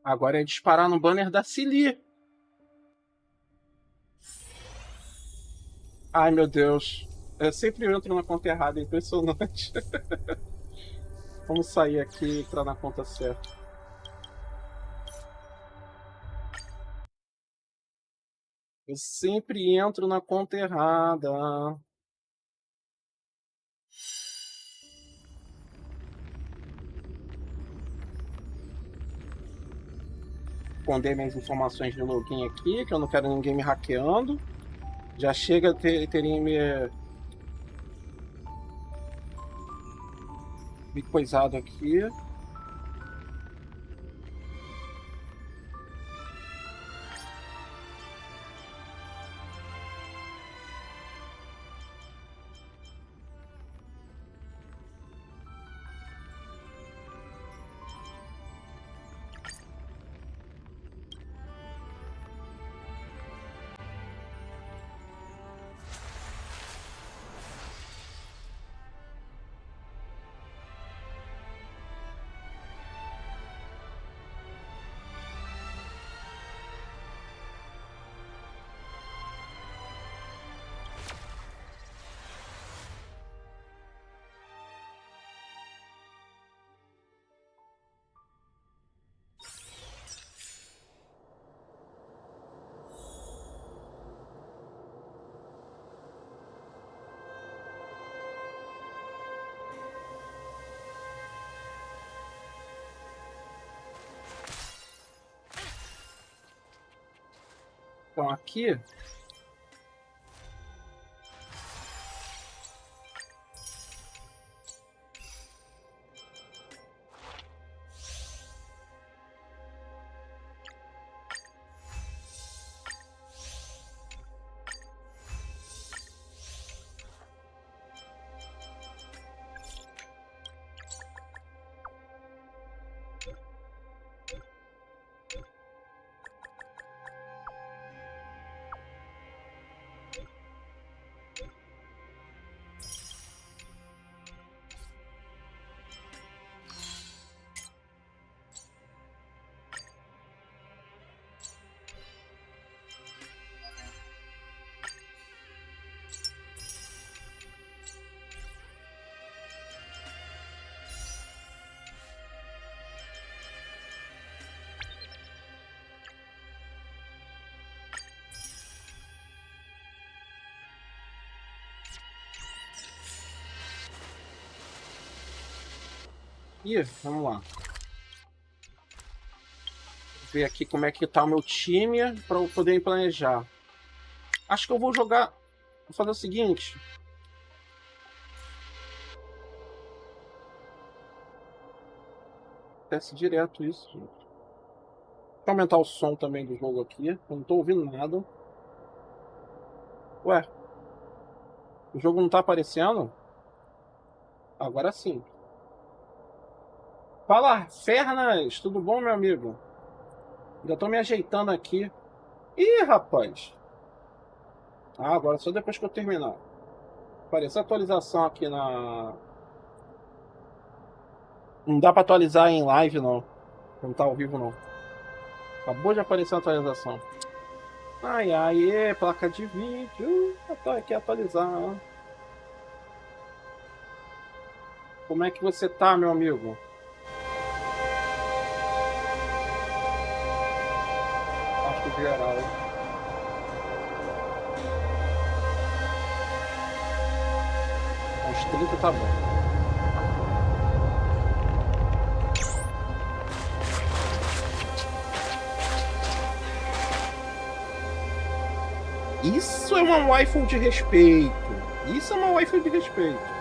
Agora é disparar no banner da Cili. Ai, meu Deus. Eu sempre entro na conta errada, é impressionante. Vamos sair aqui e entrar na conta certa. Eu sempre entro na conta errada. Esconder minhas informações de login aqui, que eu não quero ninguém me hackeando. Já chega a terem me coisado aqui. Então aqui vamos lá. Ver aqui como é que tá o meu time para eu poder me planejar. Acho que eu vou jogar. Vou fazer o seguinte. Acontece direto isso, gente. Vou aumentar o som também do jogo aqui. Eu não tô ouvindo nada. Ué, o jogo não tá aparecendo? Agora sim. Fala, Fernas! Tudo bom, meu amigo? Ainda tô me ajeitando aqui. Ih, rapaz! Ah, agora só depois que eu terminar. Apareceu atualização aqui na. Não dá pra atualizar em live, não. Não tá ao vivo, não. Acabou de aparecer a atualização. Ai, ai, placa de vídeo. Eu tô aqui atualizar. Como é que você tá, meu amigo? Acho que geral. Uns 30 tá bom. Isso é uma waifu de respeito. Isso é uma waifu de respeito.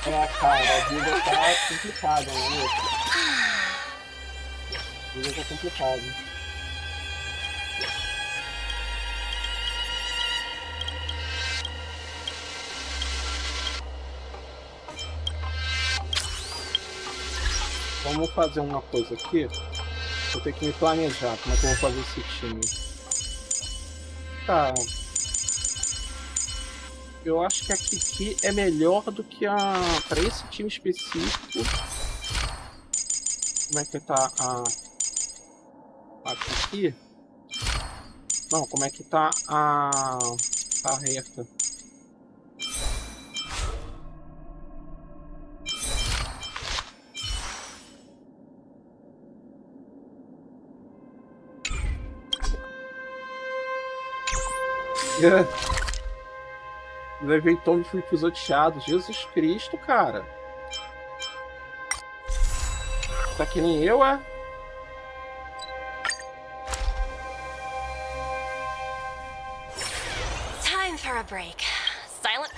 É, cara, a vida tá complicada, né? A vida tá complicada. Vamos fazer uma coisa aqui. Vou ter que me planejar como é que eu vou fazer esse time. Tá. Eu acho que a Kiki é melhor do que a... Para esse time específico. Como é que tá a Kiki? Não, como é que tá a Reta? Levei Tom e fui pisoteado. Jesus Cristo, cara. Tá que nem eu, é? Time for a break. Silent.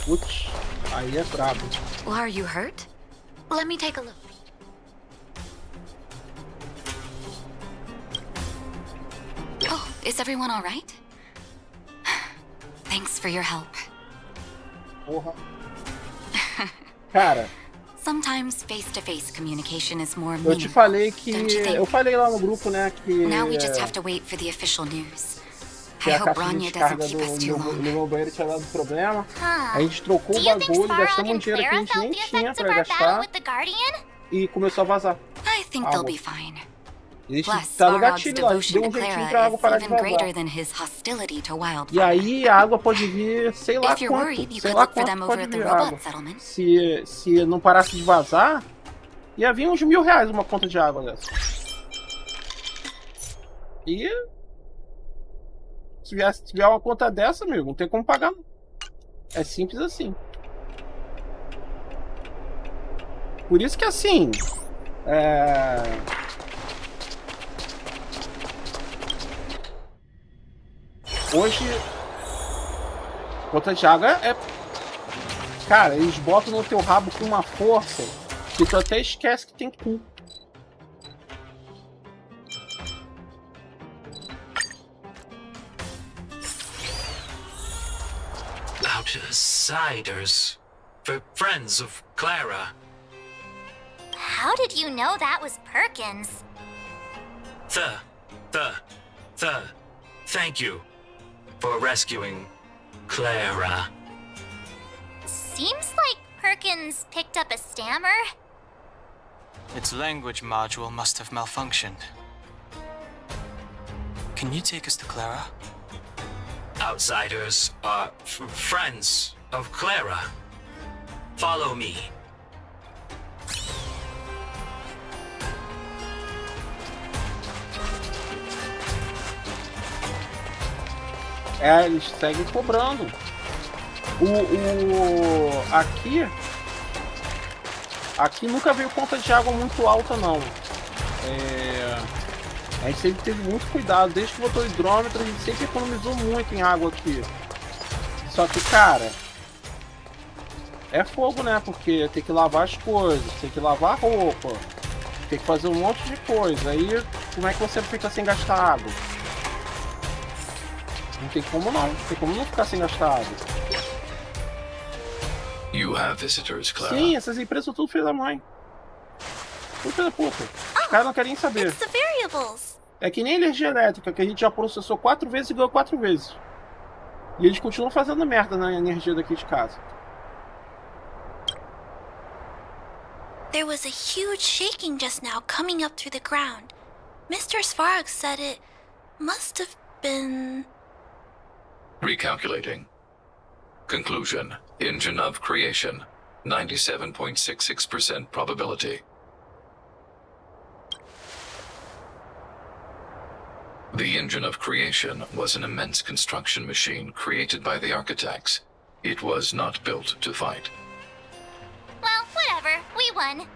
Putz, aí é brabo. Well, are you hurt? Let me take a look. Oh, is everyone all right? Thanks for your help. Porra. Cara, Sometimes face-to-face communication is more eu te meaningful. falei que... Don't you think? Eu falei lá no grupo, né, que... Now we just have to wait for the official news. Que I a hope caixa de Bronya doesn't descarga keep us too no long. meu banheiro tinha dado problema. Huh. A gente trocou Do o you think bagulho, Starhail gastamos um and dinheiro que a Clara gente felt nem the tinha effects pra of our battle gastar with the Guardian? e começou a vazar. I think they'll Água. be fine. Eles Plus, tá no Svarog's gatilho lá, devotion deu um to jeitinho pra Clara água is parar de even greater vazar. than his hostility to E wildfire. aí a água pode vir, sei lá If you're worried, quanto, you sei could lá look for them quanto over pode at the vir água. robot settlement. Se não parasse de vazar, ia vir uns R$1.000 uma conta de água dessa. E se tiver uma conta dessa, amigo, não tem como pagar. É simples assim. Por isso que assim, hoje, conta de água é... Cara, eles botam no teu rabo com uma força que tu até esquece que tem cu. Outsiders. For friends of Clara. How did you know that was Perkins? Thank you for rescuing Clara. Seems like Perkins picked up a stammer. Its language module must have malfunctioned. Can you take us to Clara? Outsiders are friends of Clara. Follow me. Eles seguem cobrando. Aqui nunca veio conta de água muito alta, não. A gente sempre teve muito cuidado. Desde que botou o hidrômetro, a gente sempre economizou muito em água aqui. Só que, cara, é fogo, né? Porque tem que lavar as coisas, tem que lavar a roupa, tem que fazer um monte de coisa. Aí, como é que você fica sem gastar água? Não tem como não. Não tem como não ficar sem gastar água. You have visitors, Clara. Sim, essas empresas são tudo filho da mãe. Tudo filho da puta. Os caras não querem nem saber. It's the variables. É que nem energia elétrica, que a gente já processou 4 vezes e ganhou 4 vezes. E eles continuam fazendo merda na energia daqui de casa. There was a huge shaking just now coming up through the ground. Mr. Svarog said it must have been... Recalculating. Conclusion. Engine of creation. 97.66% probability. The engine of creation was an immense construction machine created by the architects. It was not built to fight. Well, whatever. We won.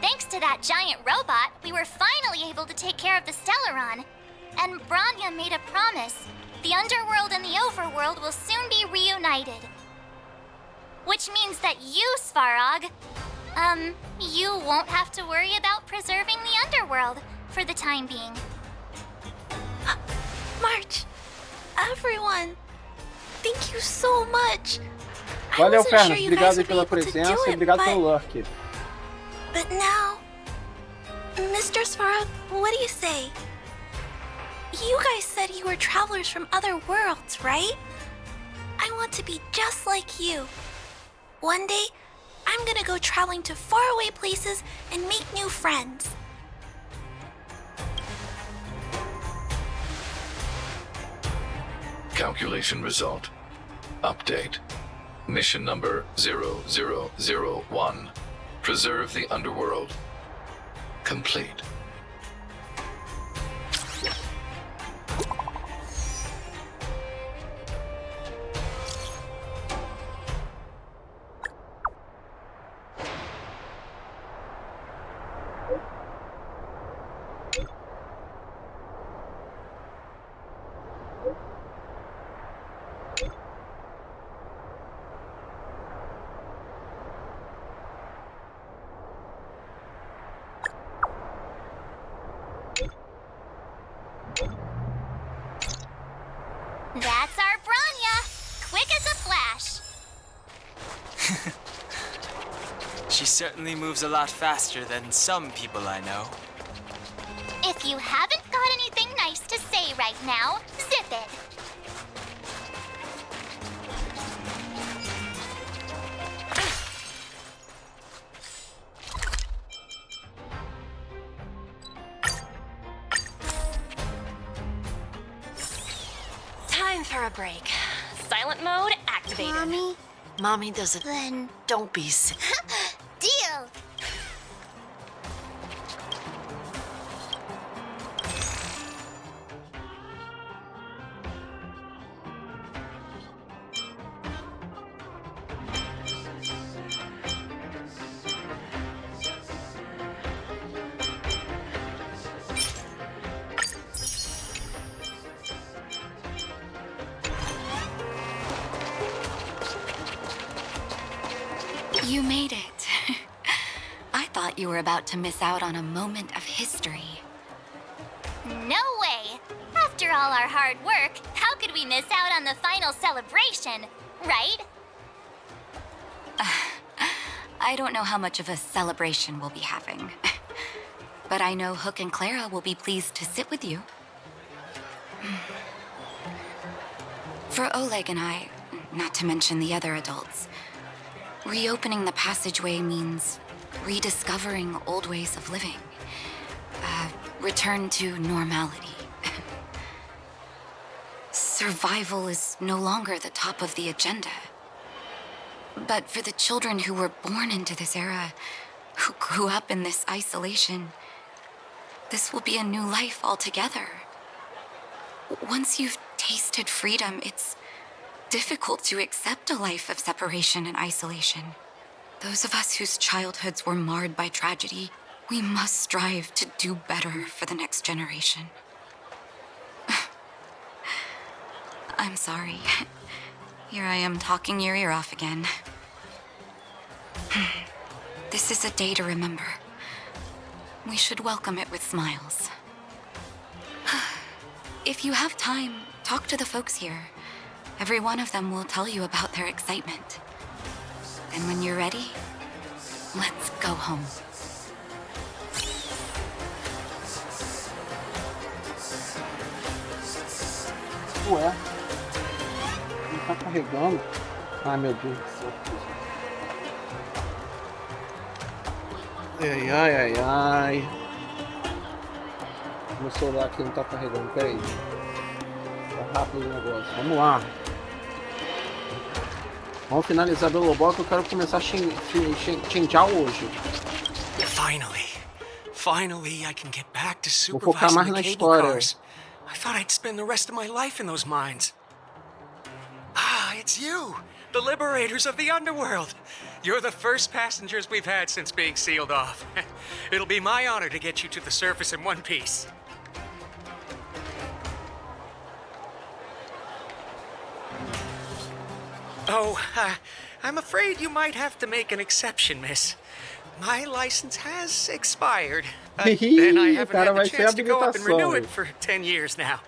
Thanks to that giant robot, we were finally able to take care of the Stellaron. And Bronya made a promise. The underworld and the overworld will soon be reunited. Which means that you, Svarog, you won't have to worry about preserving the underworld. for the time being. March, everyone, thank you so much. I Valeu, wasn't sure Fernas. you Obrigado guys aí would be pela able to do presença e it, obrigado pelo lurk. but now, Mr. Svarog, what do you say? You guys said you were travelers from other worlds, right? I want to be just like you. One day, I'm gonna go traveling to faraway places and make new friends. Calculation result. Update. Mission number 0001. Preserve the underworld. Complete. That's our Bronya! Quick as a flash! She certainly moves a lot faster than some people I know. If you haven't got anything nice to say right now, zip it. Time for a break. Silent mode activated. Mommy? Mommy doesn't. Then... Don't be silly. Deal! You made it. I thought you were about to miss out on a moment of history. No way! After all our hard work, how could we miss out on the final celebration, right? I don't know how much of a celebration we'll be having. But I know Hook and Clara will be pleased to sit with you. For Oleg and I, not to mention the other adults, reopening the passageway means rediscovering old ways of living. Return to normality. Survival is no longer the top of the agenda. But for the children who were born into this era, who grew up in this isolation, this will be a new life altogether. Once you've tasted freedom, it's difficult to accept a life of separation and isolation. Those of us whose childhoods were marred by tragedy, we must strive to do better for the next generation. I'm sorry. Here I am talking your ear off again. This is a day to remember. We should welcome it with smiles. If you have time, talk to the folks here. Every one of them will tell you about their excitement. And when you're ready, let's go home. Ué? Não tá carregando? Ai, meu Deus do céu. Ai, ai, ai, ai. Meu celular aqui não tá carregando, peraí. Tá rápido o negócio. Vamos lá. Vamos finalizar pelo bloco, eu quero começar a changear hoje. Finally, I can get back to Vou focar supervising mais the na cable história. cars. I thought I'd spend the rest of my life in those mines. Ah, it's you, the liberators of the underworld. You're the first passengers we've had since being sealed off. It'll be my honor to get you to the surface in one piece. Oh, I'm afraid you might have to make an exception, miss. My license has expired. And I haven't had the chance to go up and renew it for 10 years now.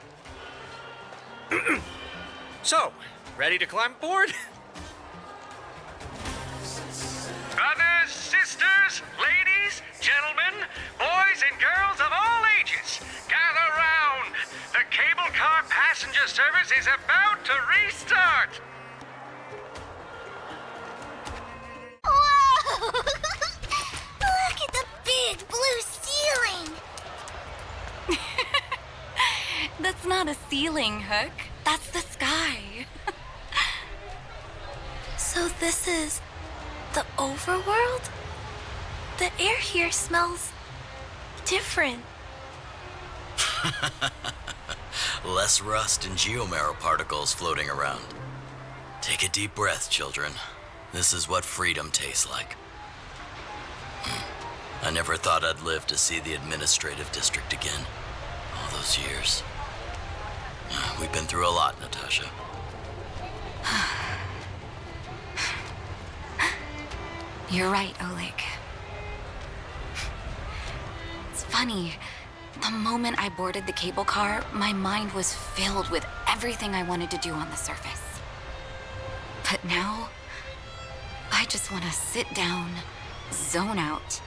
So, ready to climb aboard? Brothers, sisters, ladies, gentlemen, boys and girls of all ages, gather round. The cable car passenger service is about to restart. Whoa! Look at the big blue ceiling! That's not a ceiling, Hook. That's the sky. So this is the overworld? The air here smells different. Less rust and geomarrow particles floating around. Take a deep breath, children. This is what freedom tastes like. I never thought I'd live to see the administrative district again. All those years. We've been through a lot, Natasha. You're right, Oleg. It's funny. The moment I boarded the cable car, my mind was filled with everything I wanted to do on the surface. But now, I just want to sit down, zone out,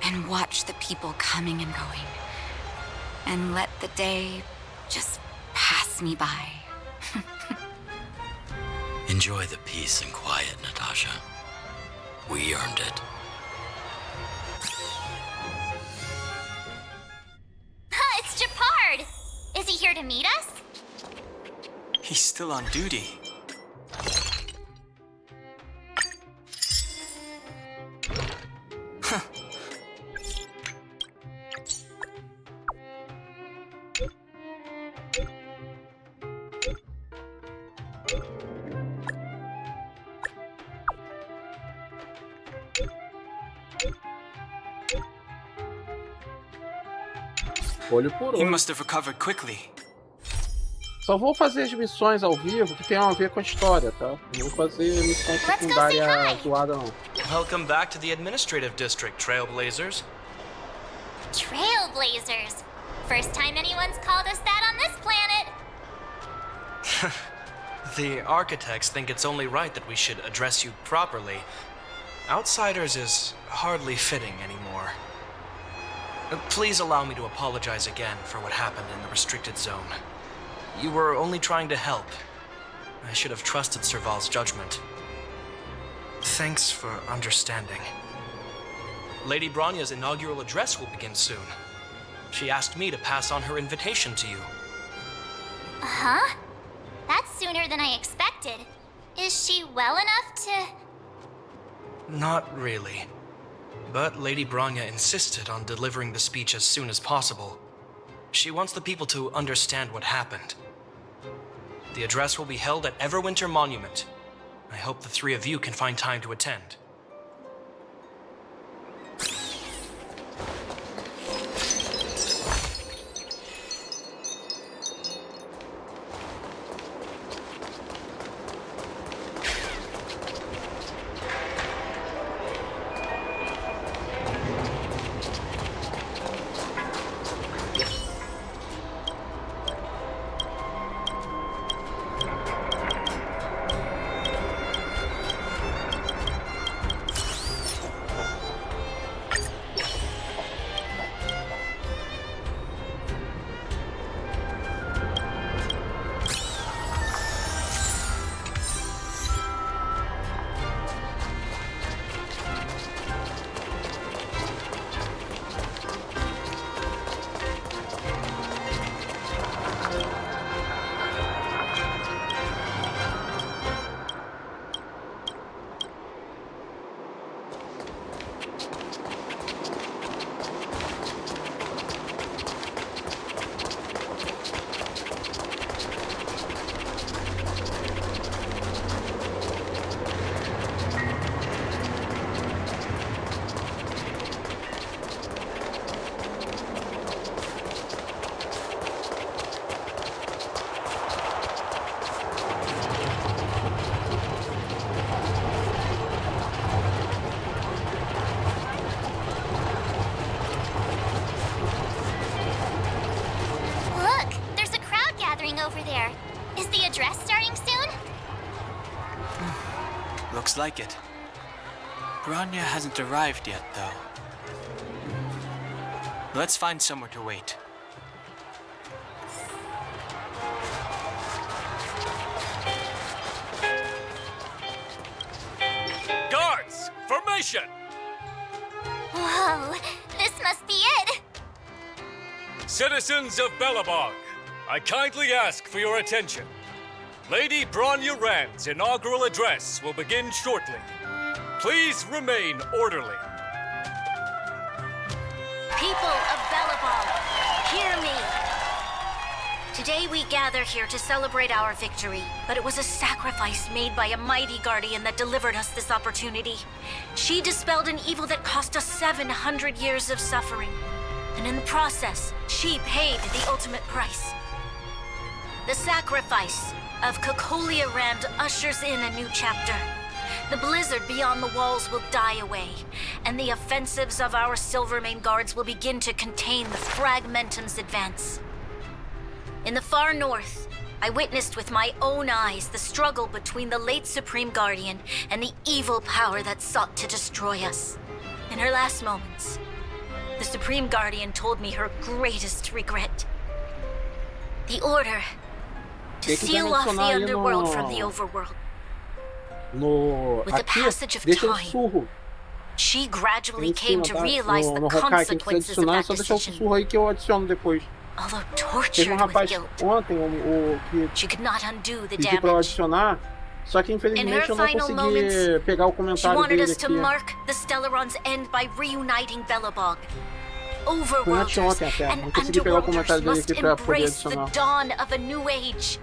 and watch the people coming and going. And let the day just pass me by. Enjoy the peace and quiet, Natasha. We earned it. It's Japard! Is he here to meet us? He's still on duty. Olho por He olho. must have recovered quickly. Só vou fazer as missões ao vivo que tem a ver com a história, tá? Não vou fazer missão secundária zoada, não. Welcome back to the administrative district, Trailblazers. Trailblazers. First time anyone's called us that on this planet. The architects think it's only right that we should address you properly. Outsiders is hardly fitting anymore. Please allow me to apologize again for what happened in the restricted zone. You were only trying to help. I should have trusted Serval's judgment. Thanks for understanding. Lady Branya's inaugural address will begin soon. She asked me to pass on her invitation to you. Huh? That's sooner than I expected. Is she well enough to... Not really. But Lady Branya insisted on delivering the speech as soon as possible. She wants the people to understand what happened. The address will be held at Everwinter Monument. I hope the three of you can find time to attend. address starting soon? Looks like it. Bronya hasn't arrived yet, though. Let's find somewhere to wait. Guards! Formation! Whoa, this must be it! Citizens of Belobog, I kindly ask for your attention. Lady Bronya Rand's inaugural address will begin shortly. Please remain orderly. People of Belobog, hear me! Today we gather here to celebrate our victory, but it was a sacrifice made by a mighty guardian that delivered us this opportunity. She dispelled an evil that cost us 700 years of suffering, and in the process, she paid the ultimate price. The sacrifice of Cocolia Rand ushers in a new chapter. The blizzard beyond the walls will die away, and the offensives of our Silvermane guards will begin to contain the Fragmentum's advance. In the far north, I witnessed with my own eyes the struggle between the late Supreme Guardian and the evil power that sought to destroy us. In her last moments, the Supreme Guardian told me her greatest regret. The order to seal off the underworld from the overworld. With the passage of time, she gradually came to realize the consequences of that decision. Although tortured with guilt, she could not undo the damage. Só que infelizmente eu não consegui pegar o comentário dele aqui. She wanted us to mark the Stellaron's end by reuniting Belobog. Overworlders and underworlders must embrace the dawn of a new age.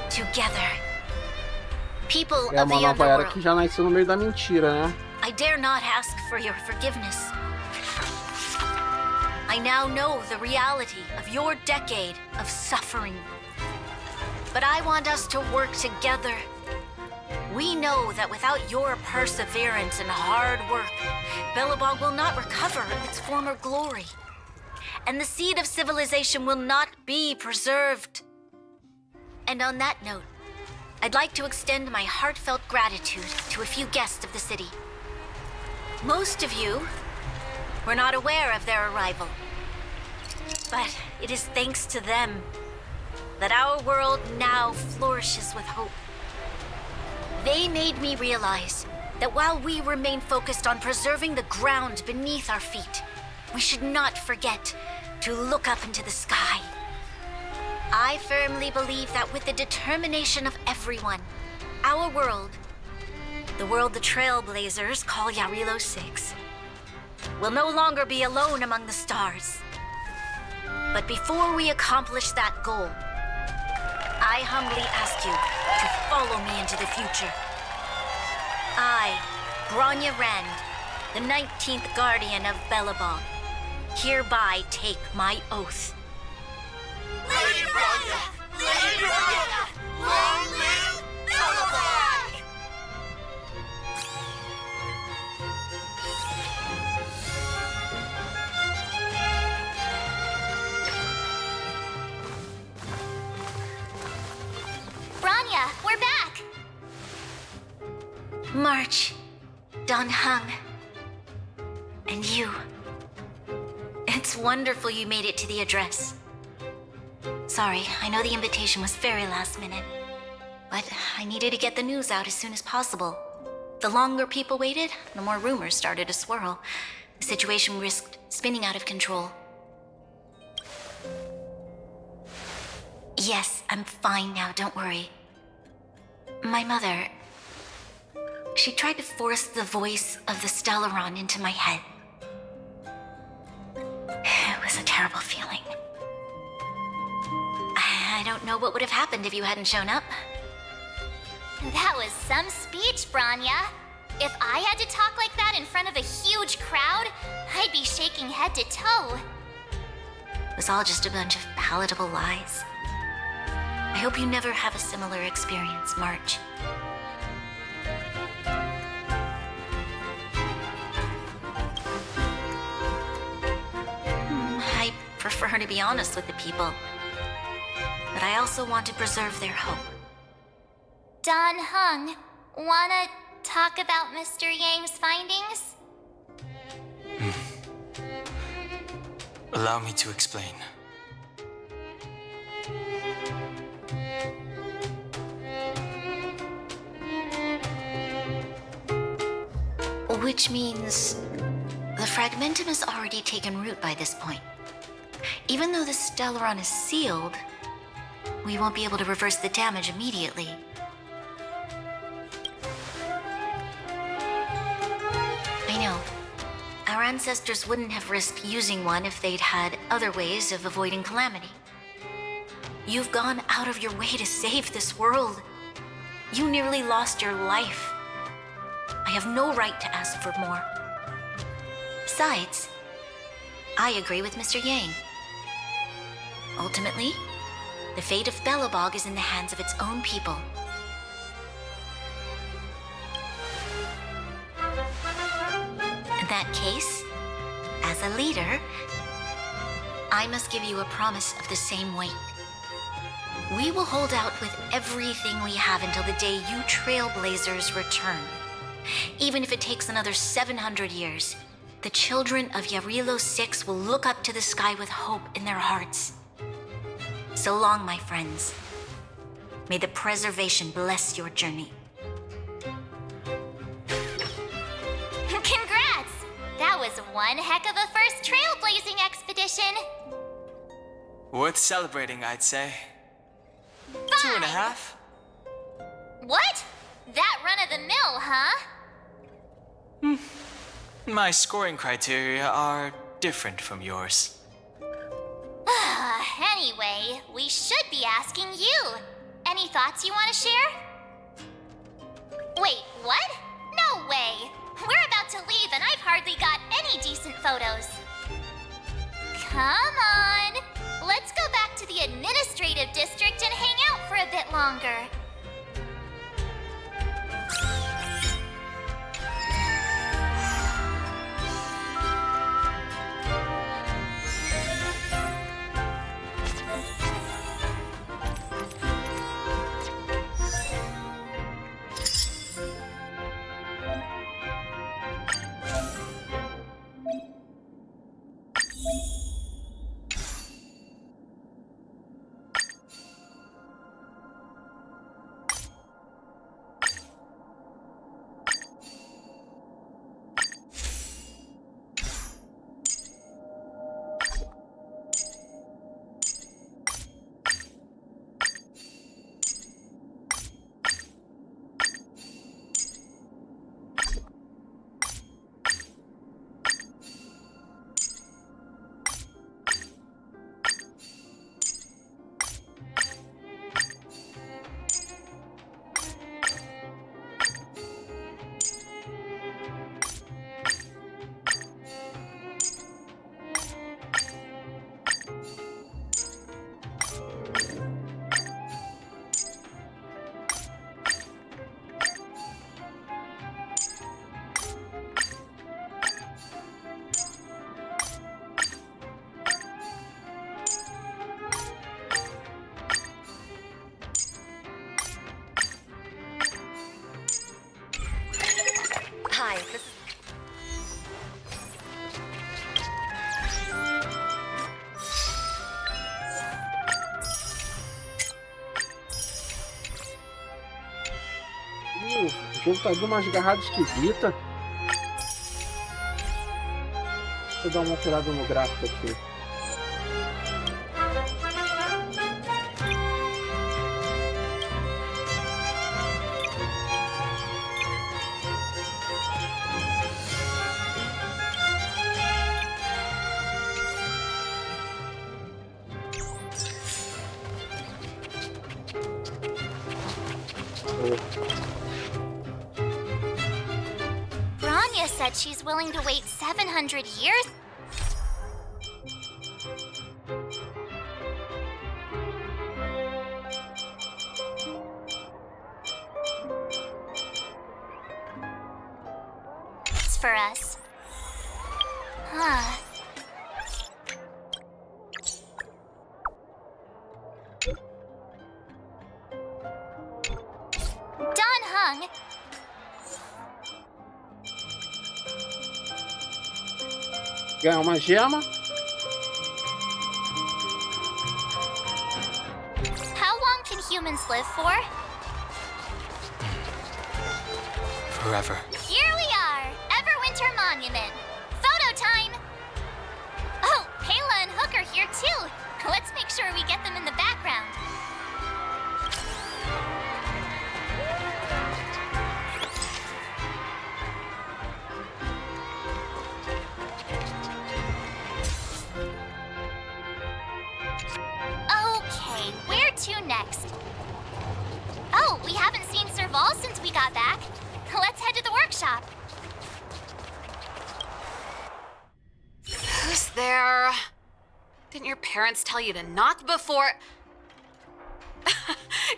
Together. People of the underworld, que já nasceu no meio da mentira, né? I dare not ask for your forgiveness. I now know the reality of your decade of suffering. But I want us to work together. We know that without your perseverance and hard work, Belobog will not recover its former glory. And the seed of civilization will not be preserved. And on that note, I'd like to extend my heartfelt gratitude to a few guests of the city. Most of you were not aware of their arrival. But it is thanks to them that our world now flourishes with hope. They made me realize that while we remain focused on preserving the ground beneath our feet, we should not forget to look up into the sky. I firmly believe that with the determination of everyone, our world, the world the Trailblazers call Yarilo 6, will no longer be alone among the stars. But before we accomplish that goal, I humbly ask you to follow me into the future. I, Bronya Rand, the 19th Guardian of Belobog, hereby take my oath. Lady Bronya! Lady Bronya! Long live Belobog! Bronya, we're back! March, Don Hung, and you. It's wonderful you made it to the address. Sorry, I know the invitation was very last minute, but I needed to get the news out as soon as possible. The longer people waited, the more rumors started to swirl. The situation risked spinning out of control. Yes, I'm fine now, don't worry. My mother, she tried to force the voice of the Stellaron into my head. It was a terrible feeling. I don't know what would have happened if you hadn't shown up. That was some speech, Bronya. If I had to talk like that in front of a huge crowd, I'd be shaking head to toe. It was all just a bunch of palatable lies. I hope you never have a similar experience, March. I prefer to be honest with the people. but I also want to preserve their hope. Don Hung, wanna talk about Mr. Yang's findings? Allow me to explain. Which means the fragmentum has already taken root by this point. Even though the Stellaron is sealed, we won't be able to reverse the damage immediately. I know. Our ancestors wouldn't have risked using one if they'd had other ways of avoiding calamity. You've gone out of your way to save this world. You nearly lost your life. I have no right to ask for more. Besides, I agree with Mr. Yang. Ultimately, the fate of Belobog is in the hands of its own people. In that case, as a leader, I must give you a promise of the same weight. We will hold out with everything we have until the day you Trailblazers return. Even if it takes another 700 years, the children of Yarilo 6 will look up to the sky with hope in their hearts. So long, my friends. May the preservation bless your journey. Congrats! That was one heck of a first trailblazing expedition. Worth celebrating, I'd say. Fine. 2.5? What? That run-of-the-mill, huh? My scoring criteria are different from yours. Anyway, we should be asking you. Any thoughts you want to share? Wait, what? No way! We're about to leave and I've hardly got any decent photos. Come on! Let's go back to the administrative district and hang out for a bit longer. Hi, O jogo tá dando umas garradas esquisitas. Deixa eu dar uma alterada no gráfico aqui. Bronya said she's willing to wait 700 years. It's for us. Huh. along. Ganhar uma gema. How long can humans live for? Forever. Here we are! Everwinter Monument. Photo time! Oh, Kayla and Hook are here too. Let's make sure we get them in the background. Okay, where to next? Oh, we haven't seen Serval since we got back. Let's head to the workshop. Who's there? Didn't your parents tell you to knock before?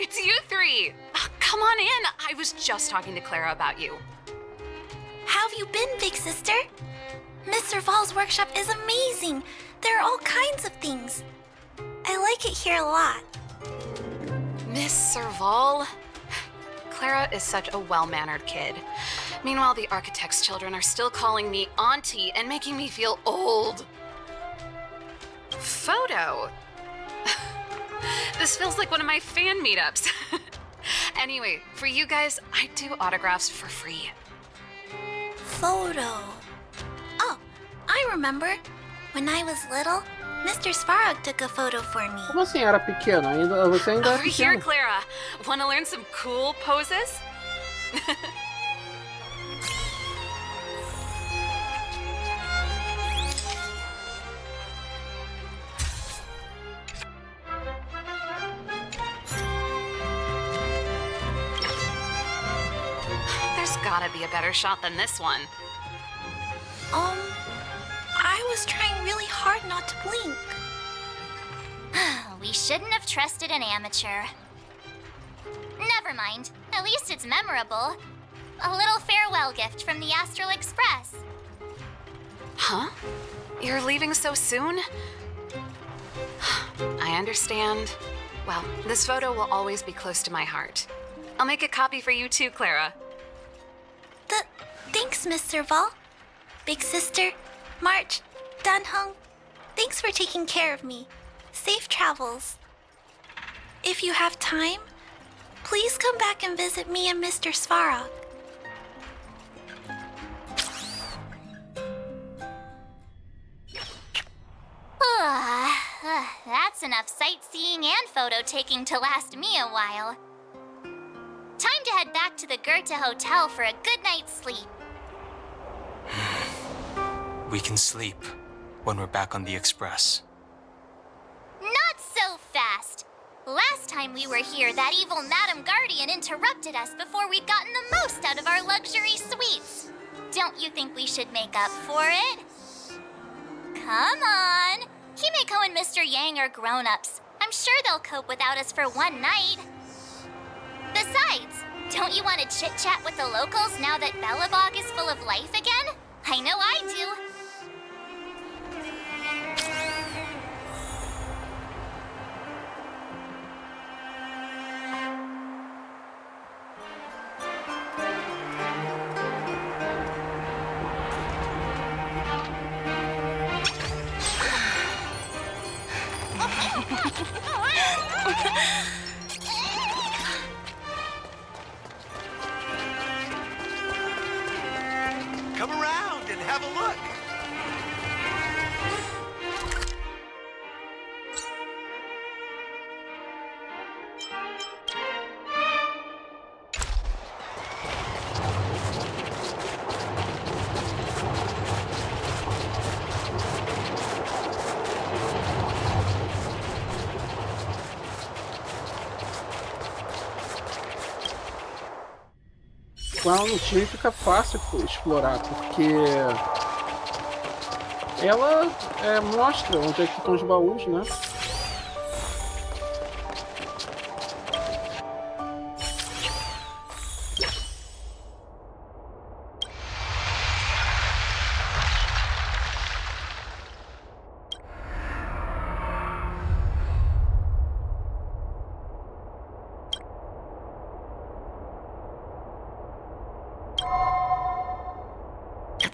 It's you three. Come on in. I was just talking to Clara about you. How have you been, big sister? Miss Serval's workshop is amazing. There are all kinds of things. I like it here a lot. Miss Serval? Clara is such a well-mannered kid. Meanwhile, the architect's children are still calling me auntie and making me feel old. Photo? This feels like one of my fan meetups. Anyway, for you guys, I do autographs for free. Photo. Oh, I remember. When I was little, Mr. Svarog took a photo for me. Como assim era pequena? Você ainda Over é here, pequena. Clara. Want to learn some cool poses? There's gotta be a better shot than this one. I was trying really hard not to blink. We shouldn't have trusted an amateur. Never mind. At least it's memorable. A little farewell gift from the Astral Express. Huh? You're leaving so soon? I understand. Well, this photo will always be close to my heart. I'll make a copy for you too, Clara. Thanks, Miss Serval. Big sister, March, Danhung, thanks for taking care of me. Safe travels. If you have time, please come back and visit me and Mr. Svarog. That's enough sightseeing and photo taking to last me a while. Time to head back to the Goethe Hotel for a good night's sleep. We can sleep when we're back on the Express. Not so fast! Last time we were here, that evil Madam Guardian interrupted us before we'd gotten the most out of our luxury suites. Don't you think we should make up for it? Come on! Himeko and Mr. Yang are grown-ups. I'm sure they'll cope without us for one night. Besides, don't you want to chit-chat with the locals now that Bellabog is full of life again? I know I do. Come around and have a look. Lá no time fica fácil explorar, porque ela mostra onde é que estão os baús, né?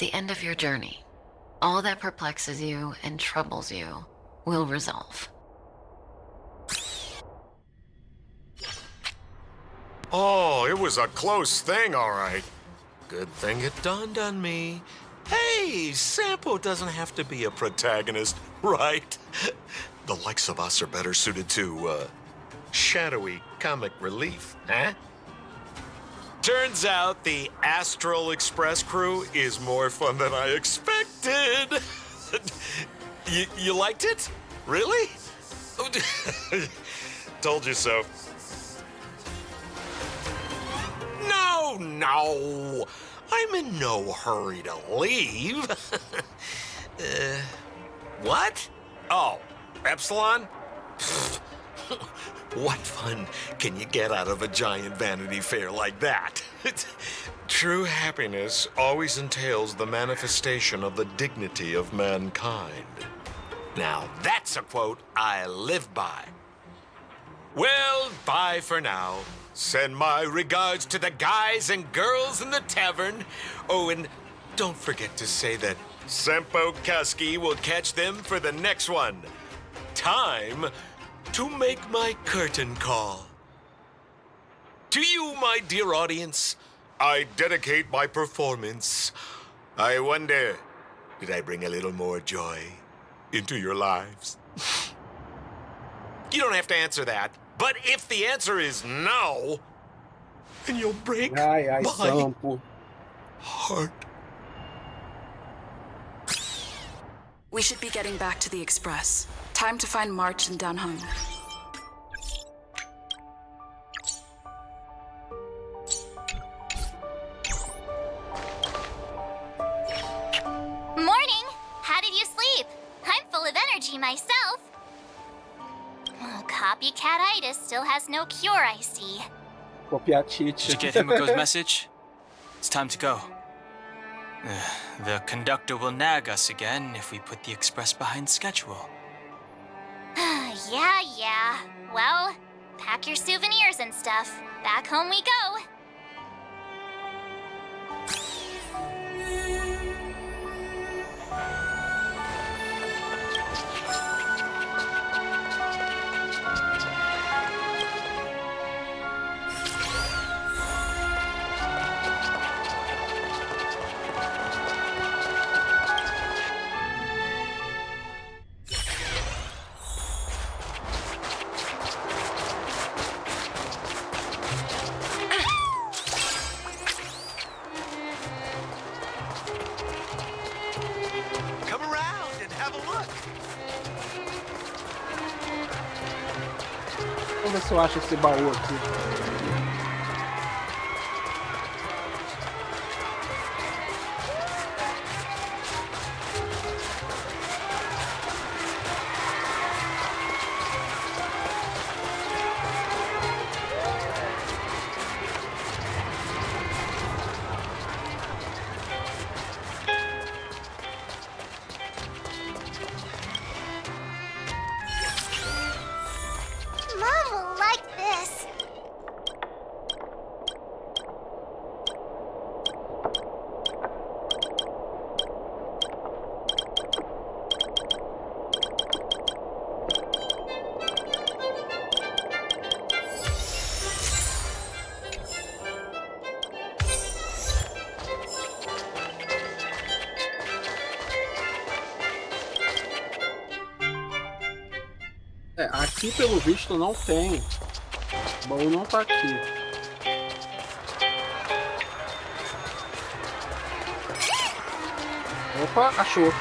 the end of your journey, all that perplexes you and troubles you will resolve. Oh, it was a close thing, all right. Good thing it dawned on me. Hey, Sampo doesn't have to be a protagonist, right? The likes of us are better suited to, shadowy comic relief, huh? Turns out the Astral Express crew is more fun than I expected. You liked it? Really? Told you so. No. I'm in no hurry to leave. What? Oh, Epsilon? What fun can you get out of a giant Vanity Fair like that? True happiness always entails the manifestation of the dignity of mankind. Now, that's a quote I live by. Well, bye for now. Send my regards to the guys and girls in the tavern. Oh, and don't forget to say that Sempo Kuski will catch them for the next one. Time to make my curtain call. To you, my dear audience, I dedicate my performance. I wonder, did I bring a little more joy into your lives? You don't have to answer that. But if the answer is no, then you'll break my heart. We should be getting back to the Express. Time to find March and Dunhung. Morning! How did you sleep? I'm full of energy myself. Oh, copycat-itis still has no cure, I see. Did you get Himiko's message? It's time to go. The conductor will nag us again if we put the express behind schedule. Yeah. Well, pack your souvenirs and stuff. Back home we go. Vamos ver se eu acho esse baú aqui. Mom will like this. É, aqui pelo visto não tem. O baú não tá aqui. Opa, achou.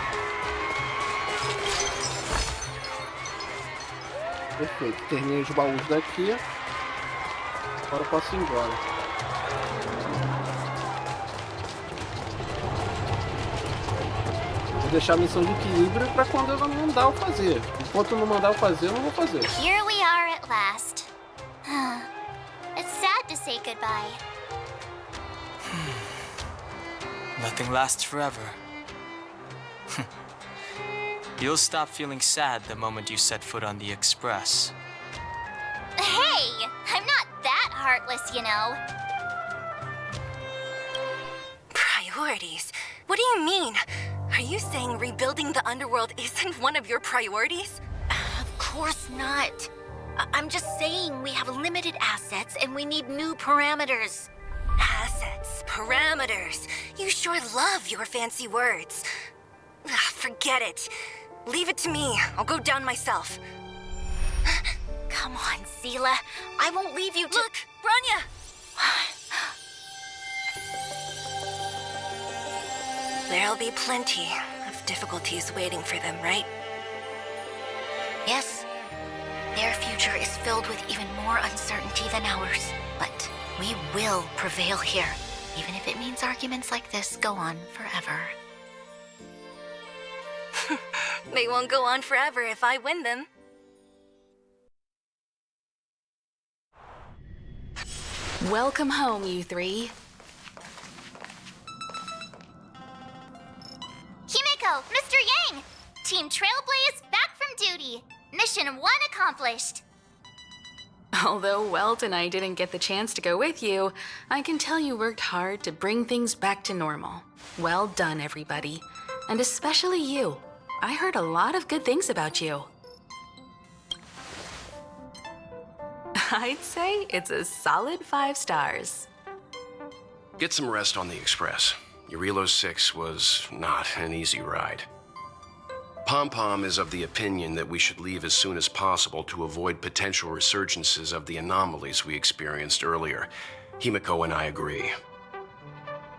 Perfeito, terminei os baús daqui. Agora eu posso ir embora. Vou deixar a missão de equilíbrio para quando ela não mandar eu fazer. Enquanto não mandar eu fazer, eu não vou fazer. Here we are at last. It's sad to say goodbye. Nothing lasts forever. You'll stop feeling sad the moment you set foot on the express. Hey, I'm not that heartless, you know. Priorities. What do you mean? Are you saying rebuilding the underworld isn't one of your priorities? Of course not. I'm just saying we have limited assets and we need new parameters. Assets, parameters. You sure love your fancy words. Forget it. Leave it to me. I'll go down myself. Come on, Seela. I won't leave you to— Look, Bronya! There'll be plenty of difficulties waiting for them, right? Yes. Their future is filled with even more uncertainty than ours. But we will prevail here, even if it means arguments like this go on forever. They won't go on forever if I win them. Welcome home, you three. Himeko, Mr. Yang! Team Trailblaze back from duty. Mission 1 accomplished. Although Welt and I didn't get the chance to go with you, I can tell you worked hard to bring things back to normal. Well done, everybody. And especially you. I heard a lot of good things about you. I'd say it's a solid 5 stars. Get some rest on the Express. Eurilo 6 was not an easy ride. Pom-Pom is of the opinion that we should leave as soon as possible to avoid potential resurgences of the anomalies we experienced earlier. Himeko and I agree.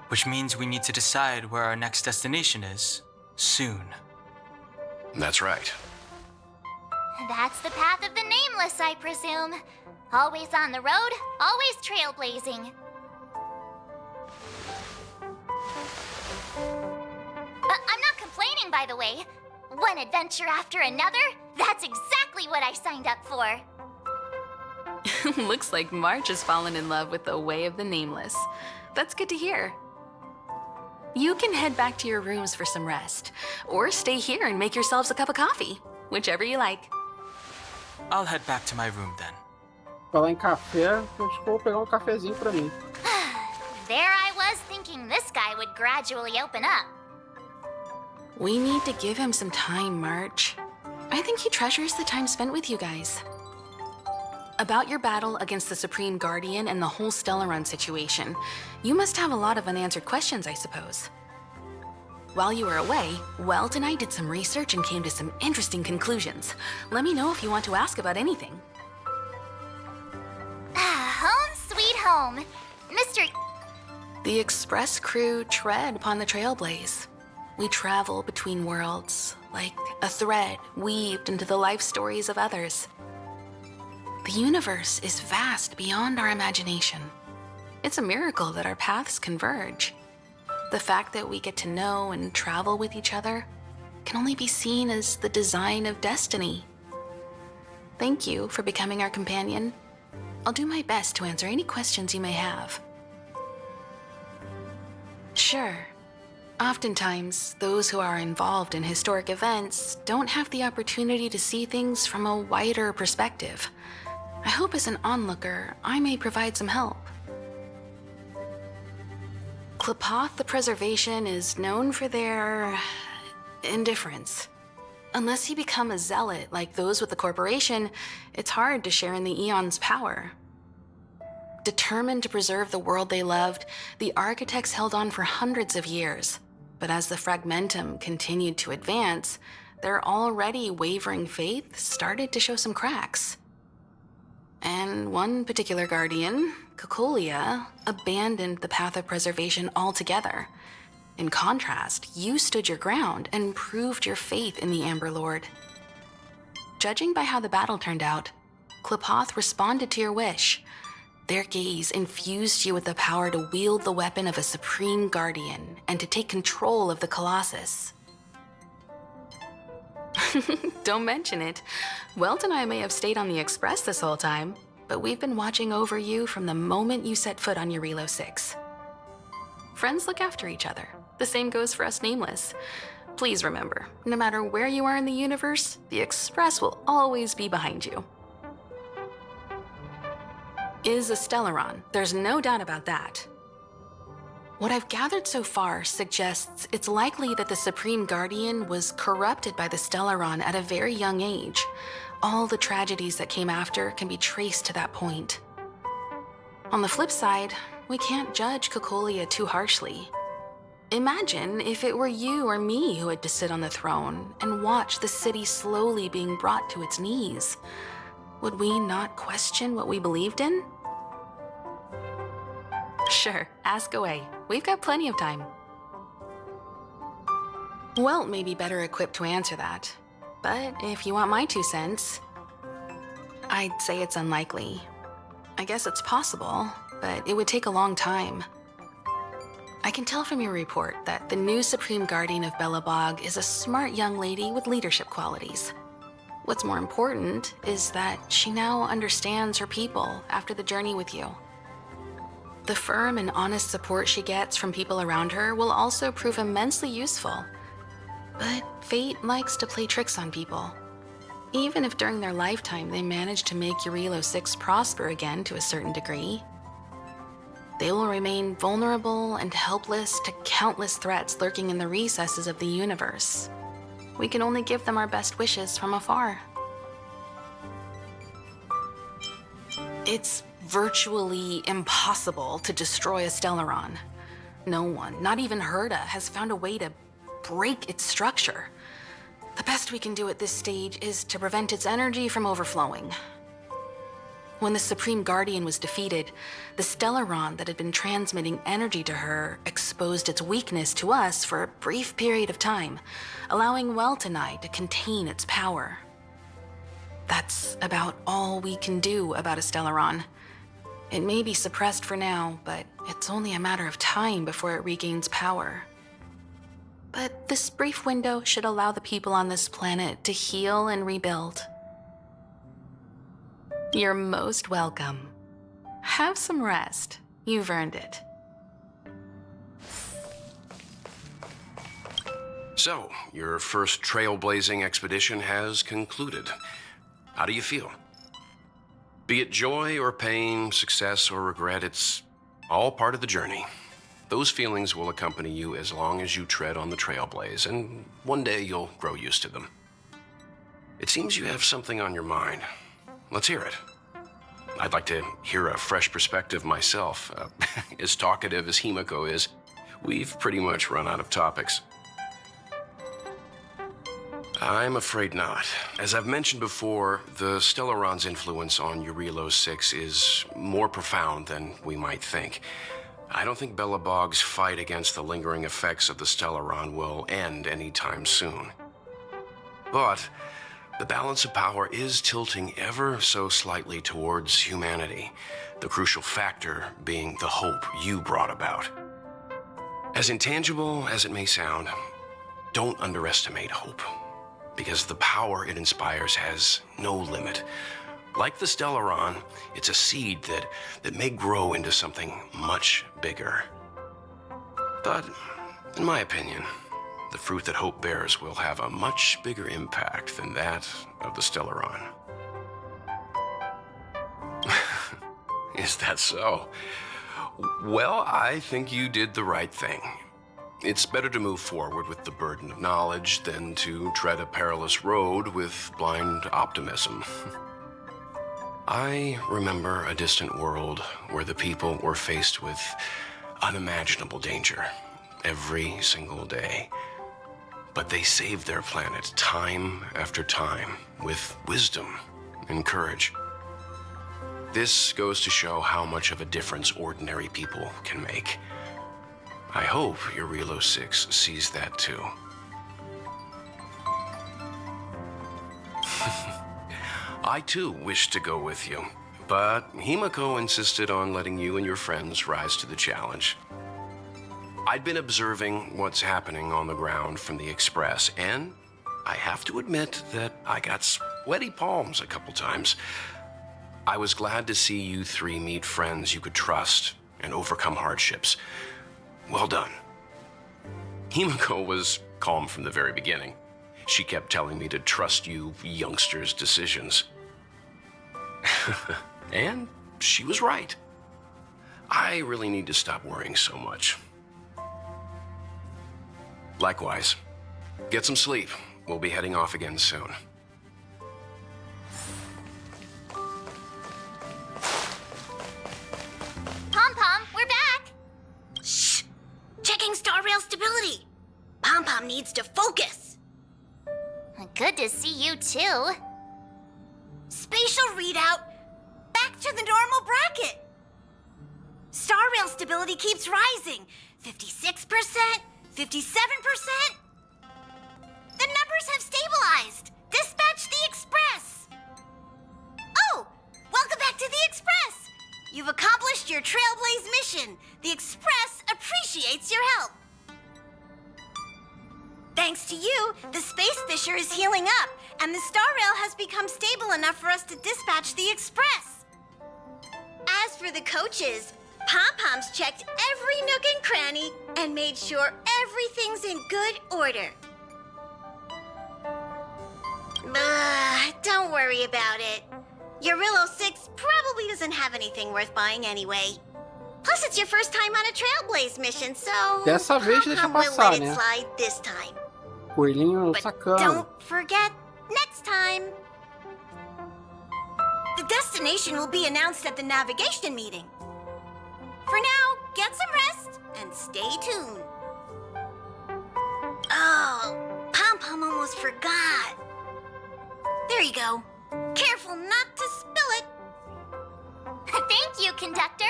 Which means we need to decide where our next destination is, soon. That's right. That's the path of the Nameless, I presume. Always on the road, always trailblazing. I'm not complaining, by the way. One adventure after another? That's exactly what I signed up for. Looks like March has fallen in love with the way of the Nameless. That's good to hear. You can head back to your rooms for some rest, or stay here and make yourselves a cup of coffee, whichever you like. I'll head back to my room then. Falar em café, acho que vou pegar cafezinho pra mim. There I was thinking this guy would gradually open up. We need to give him some time, March. I think he treasures the time spent with you guys. About your battle against the Supreme Guardian and the whole Stellaron situation, you must have a lot of unanswered questions, I suppose. While you were away, Welt and I did some research and came to some interesting conclusions. Let me know if you want to ask about anything. Home sweet home. Mr. The Express crew tread upon the Trailblaze. We travel between worlds, like a thread weaved into the life stories of others. The universe is vast beyond our imagination. It's a miracle that our paths converge. The fact that we get to know and travel with each other can only be seen as the design of destiny. Thank you for becoming our companion. I'll do my best to answer any questions you may have. Sure. Oftentimes, those who are involved in historic events don't have the opportunity to see things from a wider perspective. I hope as an onlooker, I may provide some help. Klapoth the Preservation is known for their indifference. Unless you become a zealot like those with the corporation, it's hard to share in the Aeon's power. Determined to preserve the world they loved, the architects held on for hundreds of years. But as the Fragmentum continued to advance, their already wavering faith started to show some cracks. And one particular guardian, Cocolia, abandoned the path of preservation altogether. In contrast, you stood your ground and proved your faith in the Amber Lord. Judging by how the battle turned out, Klapoth responded to your wish. Their gaze infused you with the power to wield the weapon of a supreme guardian and to take control of the Colossus. Don't mention it. Welt and I may have stayed on the Express this whole time, but we've been watching over you from the moment you set foot on Eurilo 6. Friends look after each other. The same goes for us Nameless. Please remember, no matter where you are in the universe, the Express will always be behind you. Is a Stellaron, there's no doubt about that. What I've gathered so far suggests it's likely that the Supreme Guardian was corrupted by the Stellaron at a very young age. All the tragedies that came after can be traced to that point. On the flip side, we can't judge Cocolia too harshly. Imagine if it were you or me who had to sit on the throne and watch the city slowly being brought to its knees. Would we not question what we believed in? Sure, ask away. We've got plenty of time. Welt may be better equipped to answer that, but if you want my 2 cents, I'd say it's unlikely. I guess it's possible, but it would take a long time. I can tell from your report that the new Supreme Guardian of Belobog is a smart young lady with leadership qualities. What's more important is that she now understands her people after the journey with you. The firm and honest support she gets from people around her will also prove immensely useful. But fate likes to play tricks on people. Even if during their lifetime they manage to make Eurilo 6 prosper again to a certain degree, they will remain vulnerable and helpless to countless threats lurking in the recesses of the universe. We can only give them our best wishes from afar. It's virtually impossible to destroy a Stellaron. No one, not even Herta, has found a way to break its structure. The best we can do at this stage is to prevent its energy from overflowing. When the Supreme Guardian was defeated, the Stellaron that had been transmitting energy to her exposed its weakness to us for a brief period of time, allowing Welt and I to contain its power. That's about all we can do about a Stellaron. It may be suppressed for now, but it's only a matter of time before it regains power. But this brief window should allow the people on this planet to heal and rebuild. You're most welcome. Have some rest. You've earned it. So, your first trailblazing expedition has concluded. How do you feel? Be it joy or pain, success or regret, it's all part of the journey. Those feelings will accompany you as long as you tread on the trailblaze, and one day you'll grow used to them. It seems you have something on your mind. Let's hear it. I'd like to hear a fresh perspective myself. As talkative as Himiko is, we've pretty much run out of topics. I'm afraid not. As I've mentioned before, the Stellaron's influence on Eurilo 6 is more profound than we might think. I don't think Belobog's fight against the lingering effects of the Stellaron will end anytime soon. But the balance of power is tilting ever so slightly towards humanity, the crucial factor being the hope you brought about. As intangible as it may sound, don't underestimate hope, because the power it inspires has no limit. Like the Stellaron, it's a seed that may grow into something much bigger. But, in my opinion, the fruit that hope bears will have a much bigger impact than that of the Stellaron. Is that so? Well, I think you did the right thing. It's better to move forward with the burden of knowledge than to tread a perilous road with blind optimism. I remember a distant world where the people were faced with unimaginable danger every single day. But they saved their planet time after time with wisdom and courage. This goes to show how much of a difference ordinary people can make. I hope Eurilo 6 sees that too. I too wish to go with you, but Himiko insisted on letting you and your friends rise to the challenge. I'd been observing what's happening on the ground from the Express, and I have to admit that I got sweaty palms a couple times. I was glad to see you three meet friends you could trust and overcome hardships. Well done. Himiko was calm from the very beginning. She kept telling me to trust you youngsters' decisions. And she was right. I really need to stop worrying so much. Likewise. Get some sleep. We'll be heading off again soon. Pom-Pom, we're back! Shh! Checking Starhail stability. Pom-Pom needs to focus. Good to see you too. Spatial readout. Back to the normal bracket. Starrail stability keeps rising. 56%, 57%. The numbers have stabilized. Dispatch the Express. Oh, welcome back to the Express. You've accomplished your Trailblaze mission. The Express appreciates your help. Thanks to you, the Space Fisher is healing up, and the Starrail has become stable enough for us to dispatch the Express. As for the coaches, Pom-Pom's checked every nook and cranny and made sure everything's in good order. Don't worry about it. Your Rillo 6 probably doesn't have anything worth buying anyway. Plus, it's your first time on a Trailblaze mission, so Dessa vez deixa Pom-Pom will passar, let it né? slide this time. Coelhinho But sacana. don't forget, next time. The destination will be announced at the navigation meeting. For now, get some rest and stay tuned. Oh, Pom-Pom almost forgot. There you go. Careful not to spill it. Thank you, conductor.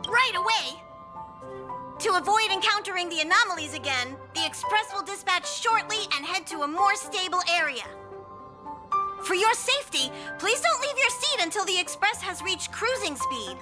Right away. To avoid encountering the anomalies again, the Express will dispatch shortly and head to a more stable area. For your safety, please don't leave your seat until the Express has reached cruising speed.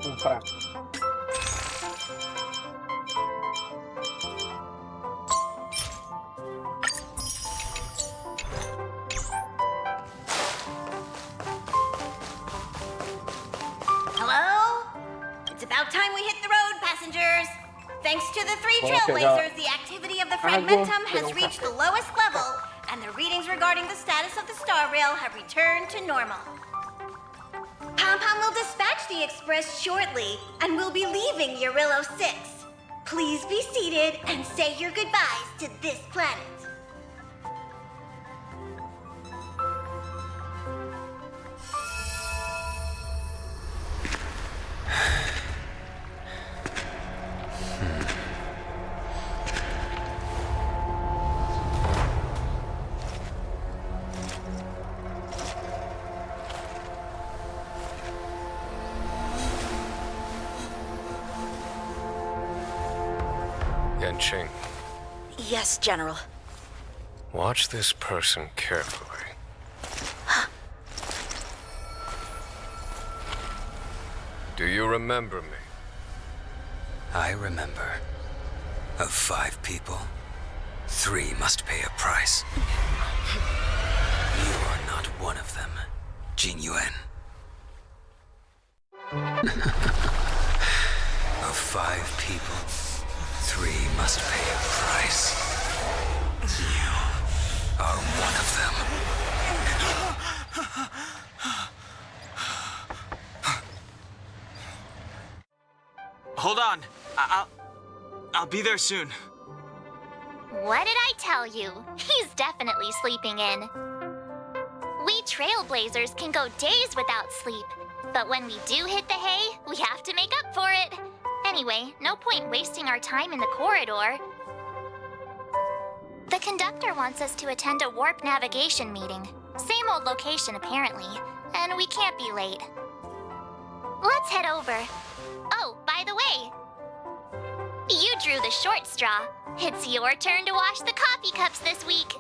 Comprar. About time we hit the road, passengers. Thanks to the 3 Vamos pegar trailblazers, the activity of the fragmentum has reached the lowest level, and the readings regarding the status of the Starhail have returned to normal. Pom-Pom will dispatch the express shortly, and we'll be leaving Eurillo 6. Please be seated and say your goodbyes to this planet. Yanqing, Yes, General. watch this person carefully. Do you remember me? I remember. Of 5 people, 3 must pay a price. You are not one of them, Jin Yuan. Of 5 people, 3 must pay a price. You are one of them. Hold on. I'll be there soon. What did I tell you? He's definitely sleeping in. We trailblazers can go days without sleep, but when we do hit the hay, we have to make up for it. Anyway, no point wasting our time in the corridor. The conductor wants us to attend a warp navigation meeting. Same old location, apparently, and we can't be late. Let's head over. Oh, by the way, you drew the short straw. It's your turn to wash the coffee cups this week.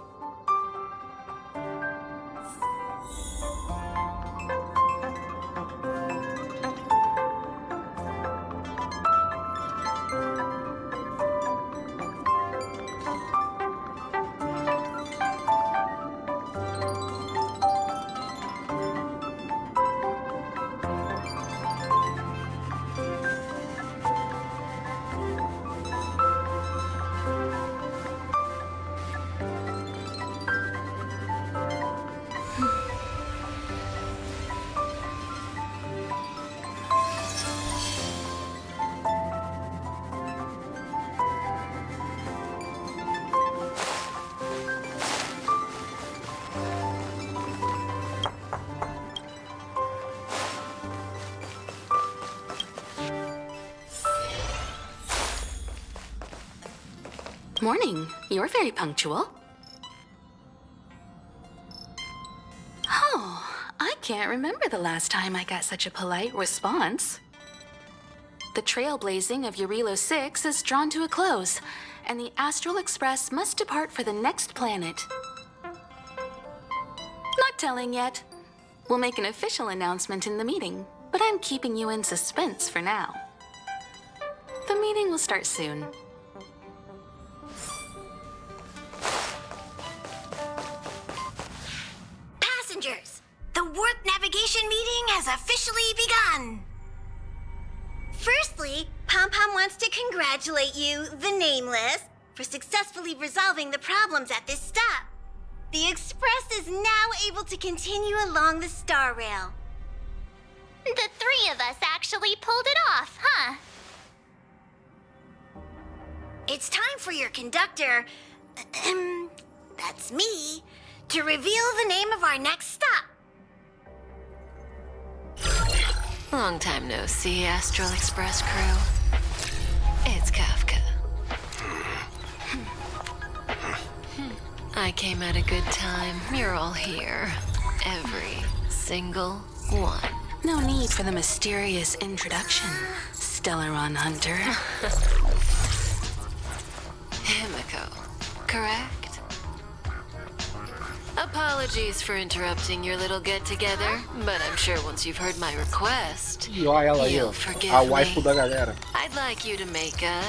Morning. You're very punctual. Oh, I can't remember the last time I got such a polite response. The trailblazing of Eurillo 6 is drawn to a close, and the Astral Express must depart for the next planet. Not telling yet. We'll make an official announcement in the meeting, but I'm keeping you in suspense for now. The meeting will start soon. Passengers, the warp navigation meeting has officially begun. Firstly, Pom-Pom wants to congratulate you, the Nameless, for successfully resolving the problems at this stop. The Express is now able to continue along the Starrail. The 3 of us actually pulled it off, huh? It's time for your conductor, that's me, to reveal the name of our next stop. Long time no see, Astral Express crew. It's Kafka. I came at a good time. You're all here. Every single one. No need for the mysterious introduction, Stellaron Hunter. Himiko, correct? Apologies for interrupting your little get-together, but I'm sure once you've heard my request, E olha ela aí, you'll ó, forgive a waifu me. da galera. I'd like you to make a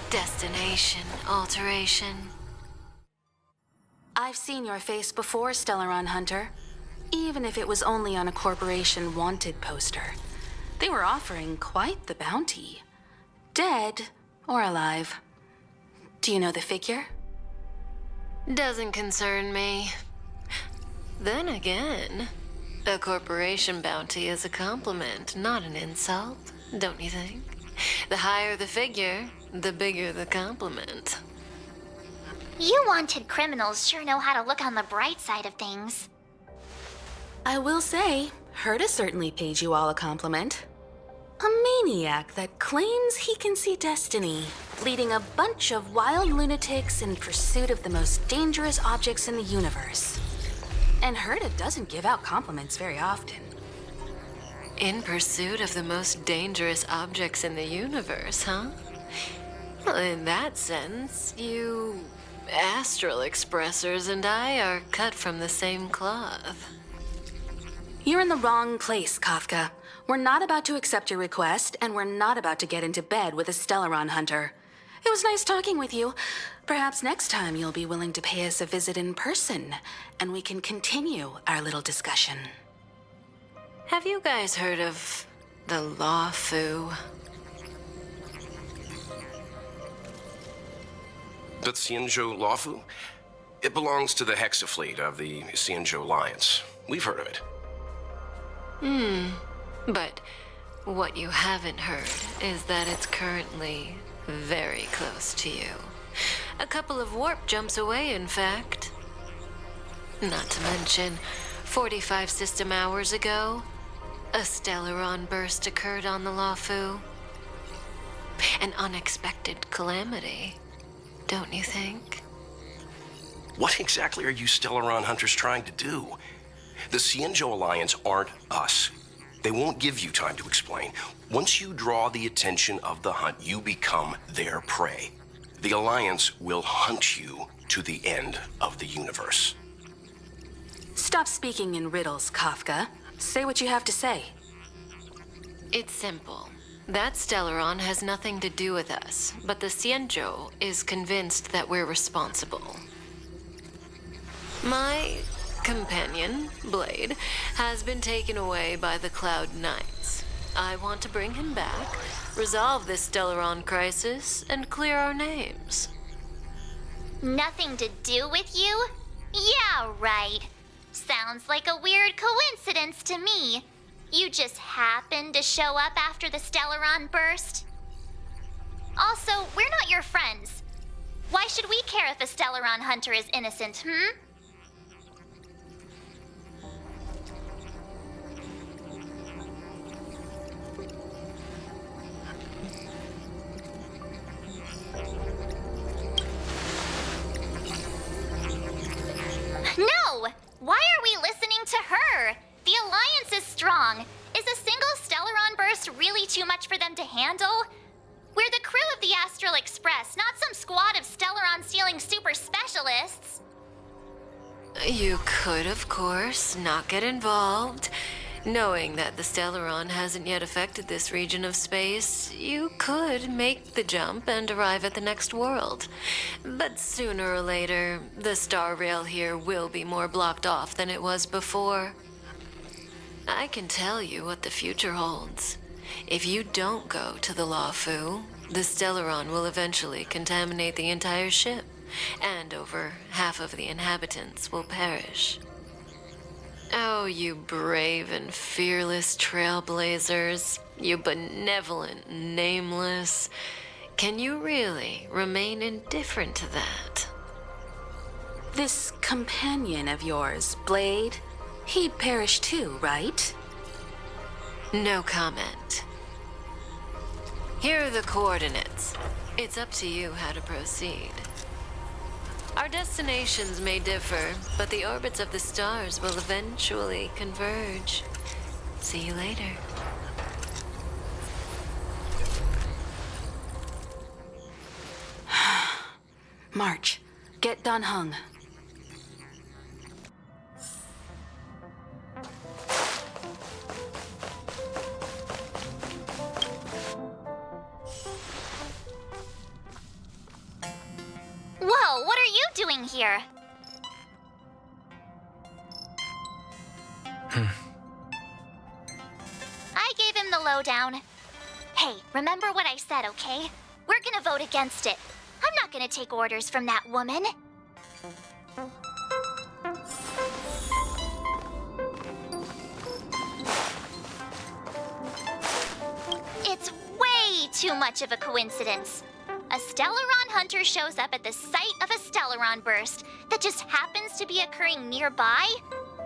destination alteration. I've seen your face before, Stellaron Hunter. Even if it was only on a corporation wanted poster. They were offering quite the bounty. Dead or alive. Do you know the figure? Doesn't concern me. Then again, a corporation bounty is a compliment, not an insult, don't you think? The higher the figure, the bigger the compliment. You wanted criminals sure know how to look on the bright side of things. I will say, Herta certainly paid you all a compliment. A maniac that claims he can see destiny, leading a bunch of wild lunatics in pursuit of the most dangerous objects in the universe. And Herta doesn't give out compliments very often. In pursuit of the most dangerous objects in the universe, huh? Well, in that sense, you astral expressors and I are cut from the same cloth. You're in the wrong place, Kafka. We're not about to accept your request, and we're not about to get into bed with a Stellaron hunter. It was nice talking with you. Perhaps next time you'll be willing to pay us a visit in person, and we can continue our little discussion. Have you guys heard of the Lawfu? The Xianzhou Lawfu? It belongs to the Hexafleet of the Xianzhou Alliance. We've heard of it. But what you haven't heard is that it's currently very close to you. A couple of warp jumps away, in fact. Not to mention, 45 system hours ago, a Stellaron burst occurred on the Lawfu. An unexpected calamity, don't you think? What exactly are you Stellaron hunters trying to do? The Xianzhou Alliance aren't us. They won't give you time to explain. Once you draw the attention of the hunt, you become their prey. The Alliance will hunt you to the end of the universe. Stop speaking in riddles, Kafka. Say what you have to say. It's simple. That Stellaron has nothing to do with us, but the Xianzhou is convinced that we're responsible. My companion, Blade, has been taken away by the Cloud Knights. I want to bring him back, resolve this Stellaron crisis, and clear our names. Nothing to do with you? Yeah, right. Sounds like a weird coincidence to me. You just happened to show up after the Stellaron burst? Also, we're not your friends. Why should we care if a Stellaron hunter is innocent, No! Why are we listening to her? The Alliance is strong. Is a single Stellaron burst really too much for them to handle? We're the crew of the Astral Express, not some squad of Stellaron-stealing super specialists. You could, of course, not get involved. Knowing that the Stellaron hasn't yet affected this region of space, you could make the jump and arrive at the next world. But sooner or later, the Starhail here will be more blocked off than it was before. I can tell you what the future holds. If you don't go to the Lawfu, the Stellaron will eventually contaminate the entire ship, and over half of the inhabitants will perish. Oh, you brave and fearless trailblazers, you benevolent nameless. Can you really remain indifferent to that? This companion of yours, Blade, he'd perish too, right? No comment. Here are the coordinates. It's up to you how to proceed. Our destinations may differ, but the orbits of the stars will eventually converge. See you later. March, get Dan Heng. Whoa, what are you doing here? I gave him the lowdown. Hey, remember what I said, okay? We're gonna vote against it. I'm not gonna take orders from that woman. It's way too much of a coincidence. A Stellaron hunter shows up at the site of a Stellaron burst that just happens to be occurring nearby?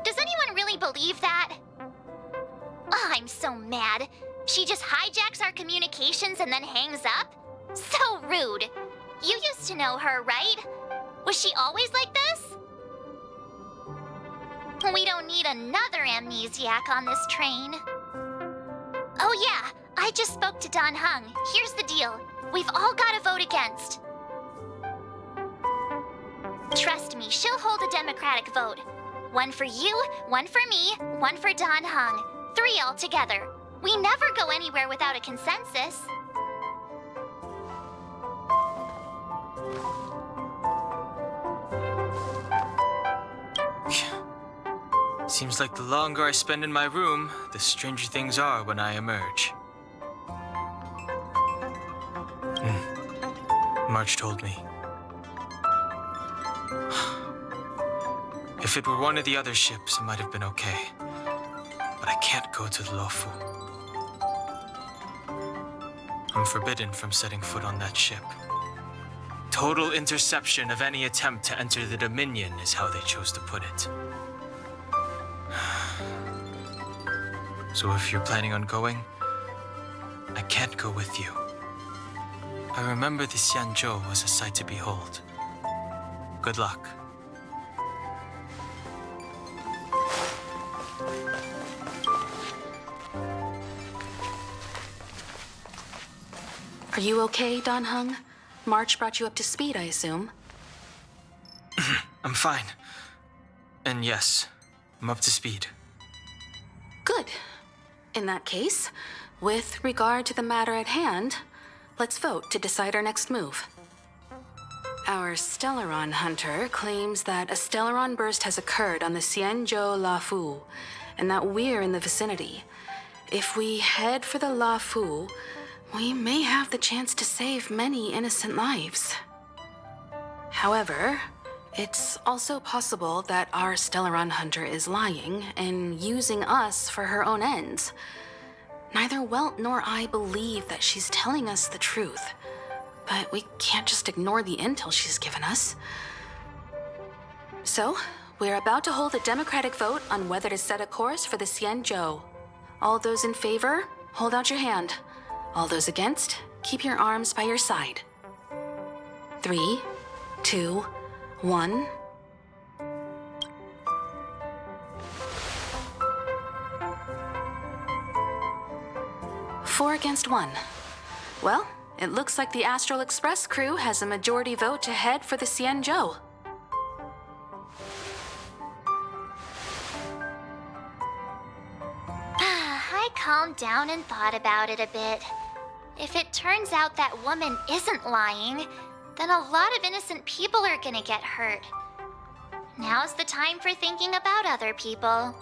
Does anyone really believe that? Oh, I'm so mad. She just hijacks our communications and then hangs up? So rude. You used to know her, right? Was she always like this? We don't need another amnesiac on this train. Oh yeah, I just spoke to Don Hung. Here's the deal. We've all got to vote against. Trust me, she'll hold a democratic vote. One for you, one for me, one for Don Hung. 3 altogether. We never go anywhere without a consensus. Seems like the longer I spend in my room, the stranger things are when I emerge. March told me. If it were one of the other ships, it might have been okay. But I can't go to the Lofu. I'm forbidden from setting foot on that ship. Total interception of any attempt to enter the Dominion is how they chose to put it. So if you're planning on going, I can't go with you. I remember the Xianzhou was a sight to behold. Good luck. Are you okay, Don Hung? March brought you up to speed, I assume. I'm fine. And yes, I'm up to speed. Good. In that case, with regard to the matter at hand, let's vote to decide our next move. Our Stellaron hunter claims that a Stellaron burst has occurred on the Xianzhou Lafu, and that we're in the vicinity. If we head for the Lafu, we may have the chance to save many innocent lives. However, it's also possible that our Stellaron hunter is lying and using us for her own ends. Neither Welt nor I believe that she's telling us the truth, but we can't just ignore the intel she's given us. So, we're about to hold a democratic vote on whether to set a course for the Xianzhou. All those in favor, hold out your hand. All those against, keep your arms by your side. 3, 2, 1. Four against 1. Well, it looks like the Astral Express crew has a majority vote to head for the Xianzhou. I calmed down and thought about it a bit. If it turns out that woman isn't lying, then a lot of innocent people are gonna get hurt. Now's the time for thinking about other people.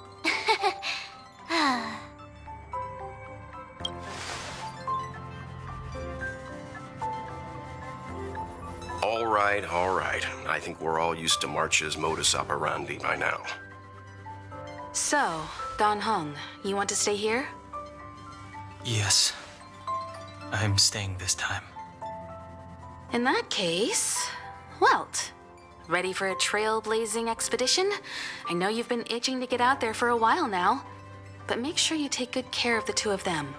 All right. I think we're all used to March's modus operandi by now. So, Don Hung, you want to stay here? Yes. I'm staying this time. In that case, Welt, ready for a trailblazing expedition? I know you've been itching to get out there for a while now, but make sure you take good care of the two of them.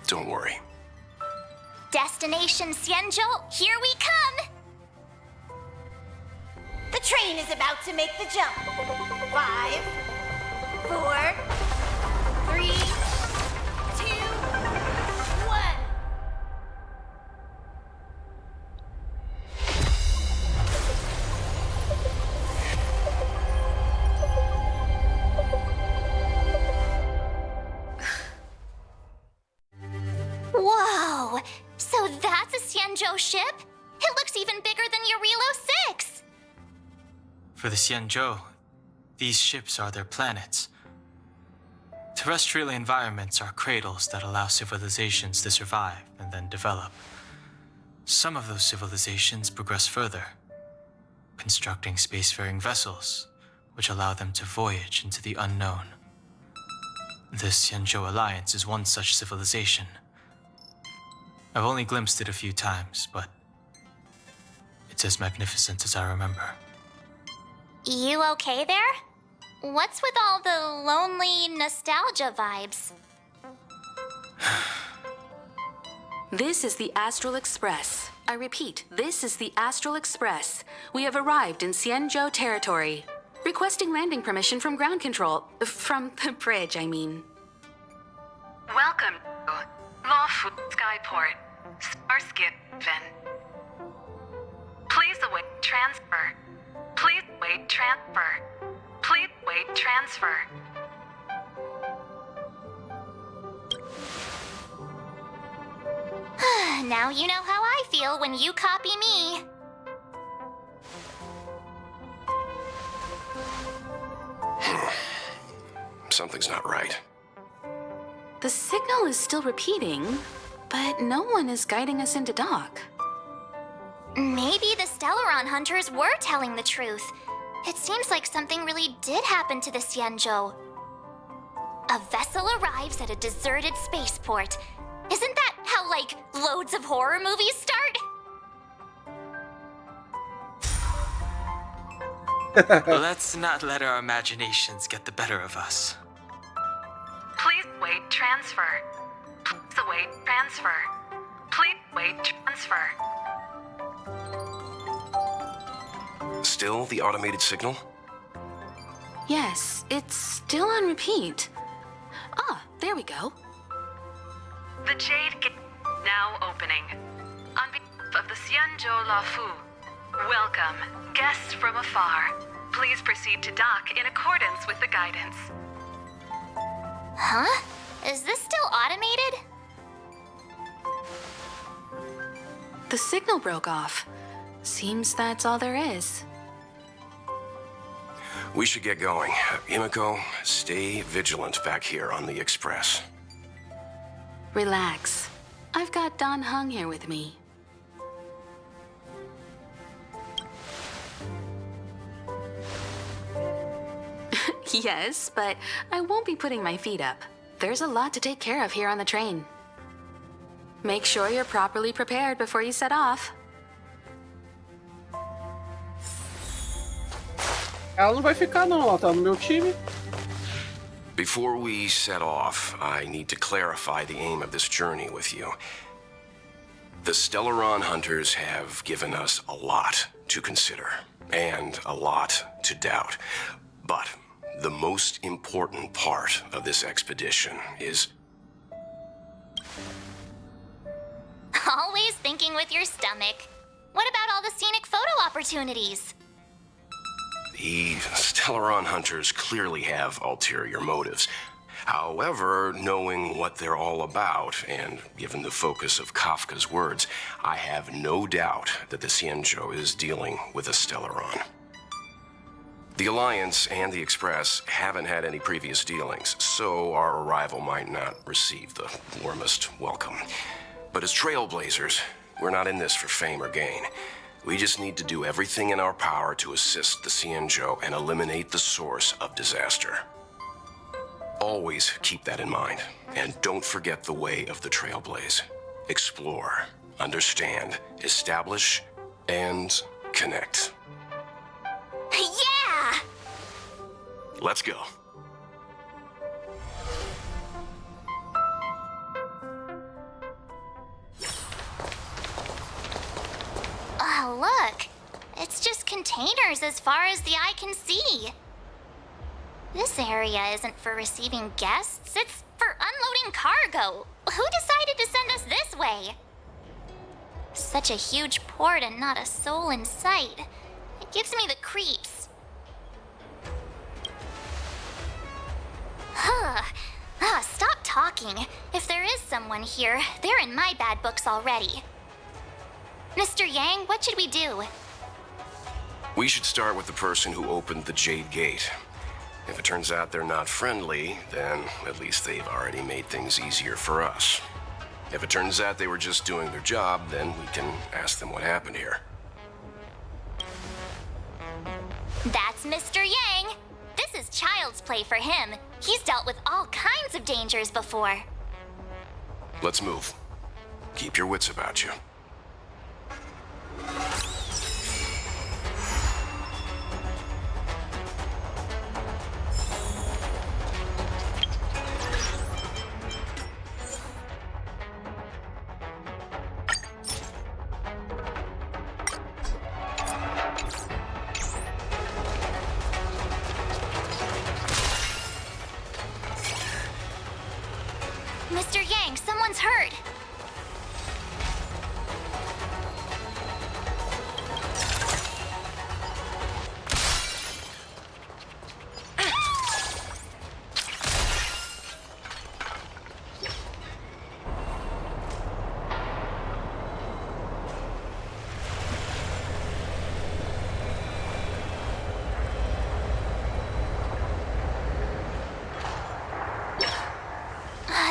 Don't worry. Destination Xianzhou, here we come! The train is about to make the jump. 5, 4, 3, 2, 1. Whoa! So that's a Xianzhou ship? It looks even bigger than Eurilo 6! For the Xianzhou, these ships are their planets. Terrestrial environments are cradles that allow civilizations to survive and then develop. Some of those civilizations progress further, constructing spacefaring vessels, which allow them to voyage into the unknown. The Xianzhou Alliance is one such civilization. I've only glimpsed it a few times, but it's as magnificent as I remember. You okay there? What's with all the lonely nostalgia vibes? This is the Astral Express. I repeat, this is the Astral Express. We have arrived in Xianzhou territory. Requesting landing permission from ground control. From the bridge, I mean. Welcome to Lawfu Skyport, Starskip Ven. Please await transfer. Please wait transfer. Please wait transfer. Now you know how I feel when you copy me. Something's not right. The signal is still repeating, but no one is guiding us into dock. Maybe the Stellaron hunters were telling the truth. It seems like something really did happen to the Xianzhou. A vessel arrives at a deserted spaceport. Isn't that how, like, loads of horror movies start? Let's not let our imaginations get the better of us. Please wait transfer. Please await transfer. Please wait transfer. Still the automated signal? Yes, it's still on repeat. Ah, there we go. The Jade Gate now opening. On behalf of the Xianzhou Lawfu, welcome, guests from afar. Please proceed to dock in accordance with the guidance. Huh? Is this still automated? The signal broke off. Seems that's all there is. We should get going. Himiko, stay vigilant back here on the Express. Relax. I've got Don Hung here with me. Yes, but I won't be putting my feet up. There's a lot to take care of here on the train. Make sure you're properly prepared before you set off. Ela não vai ficar não, ela tá no meu time. Before we set off, I need to clarify the aim of this journey with you. The Stellaron hunters have given us a lot to consider, and a lot to doubt. But the most important part of this expedition is... Always thinking with your stomach. What about all the scenic photo opportunities? The Stellaron hunters clearly have ulterior motives. However, knowing what they're all about, and given the focus of Kafka's words, I have no doubt that the Xianzhou is dealing with a Stellaron. The Alliance and the Express haven't had any previous dealings, so our arrival might not receive the warmest welcome. But as trailblazers, we're not in this for fame or gain. We just need to do everything in our power to assist the Xianzhou and eliminate the source of disaster. Always keep that in mind, and don't forget the way of the Trailblaze. Explore, understand, establish, and connect. Yeah! Let's go. Oh, look. It's just containers as far as the eye can see. This area isn't for receiving guests, it's for unloading cargo. Who decided to send us this way? Such a huge port and not a soul in sight. It gives me the creeps. Stop talking. If there is someone here, they're in my bad books already. Mr. Yang, what should we do? We should start with the person who opened the Jade Gate. If it turns out they're not friendly, then at least they've already made things easier for us. If it turns out they were just doing their job, then we can ask them what happened here. That's Mr. Yang. This is child's play for him. He's dealt with all kinds of dangers before. Let's move. Keep your wits about you. Mr. Yang, someone's hurt.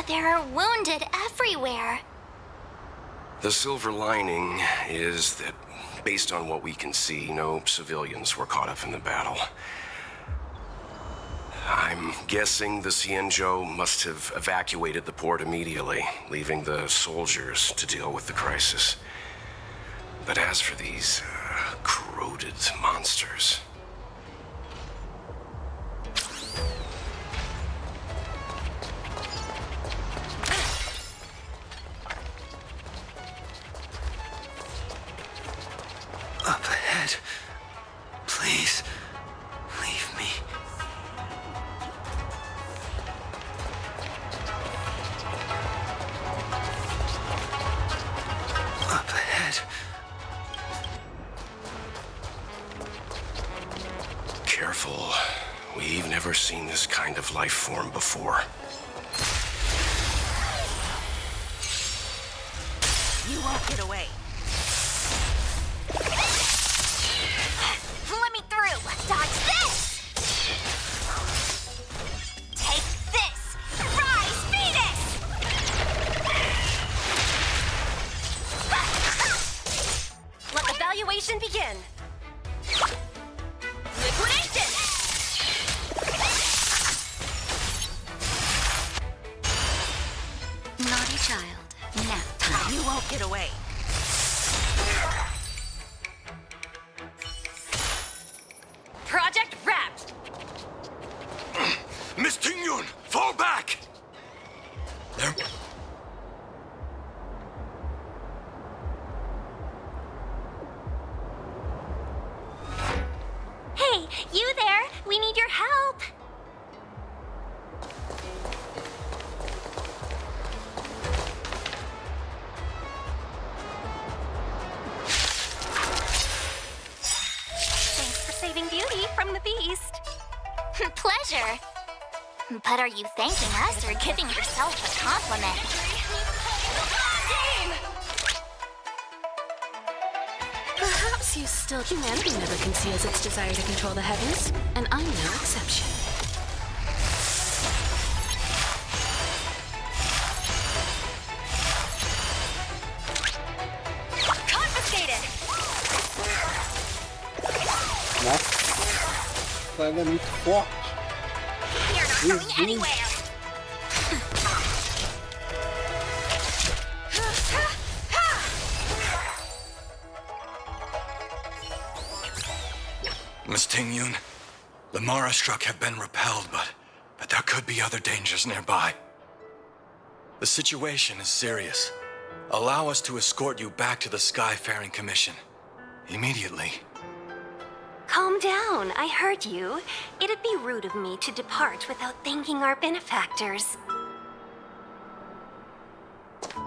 There are wounded everywhere. The silver lining is that, based on what we can see, no civilians were caught up in the battle. I'm guessing the Xianzhou must have evacuated the port immediately, leaving the soldiers to deal with the crisis. But as for these corroded monsters... Up ahead. Please, leave me. Up ahead. Careful. We've never seen this kind of life form before. You won't get away. Let me through. Dodge this. Take this. Rise, Venus. Let evaluation begin. Liquidation! Naughty child. Nap time. You won't get away. Project wrapped. Miss Tingyun, fall back! There. Hey, you there? We need your help. Thanks for saving Beauty from the beast. Pleasure. But are you thanking us or giving yourself a compliment? Perhaps you still... Humanity never conceals its desire to control the heavens, and I'm no exception. Confiscated! Nossa, ela é muito forte. You're not going anywhere. Miss Tingyun, the Mara struck have been repelled, but there could be other dangers nearby. The situation is serious. Allow us to escort you back to the Skyfaring Commission. Immediately. Calm down, I heard you. It'd be rude of me to depart without thanking our benefactors.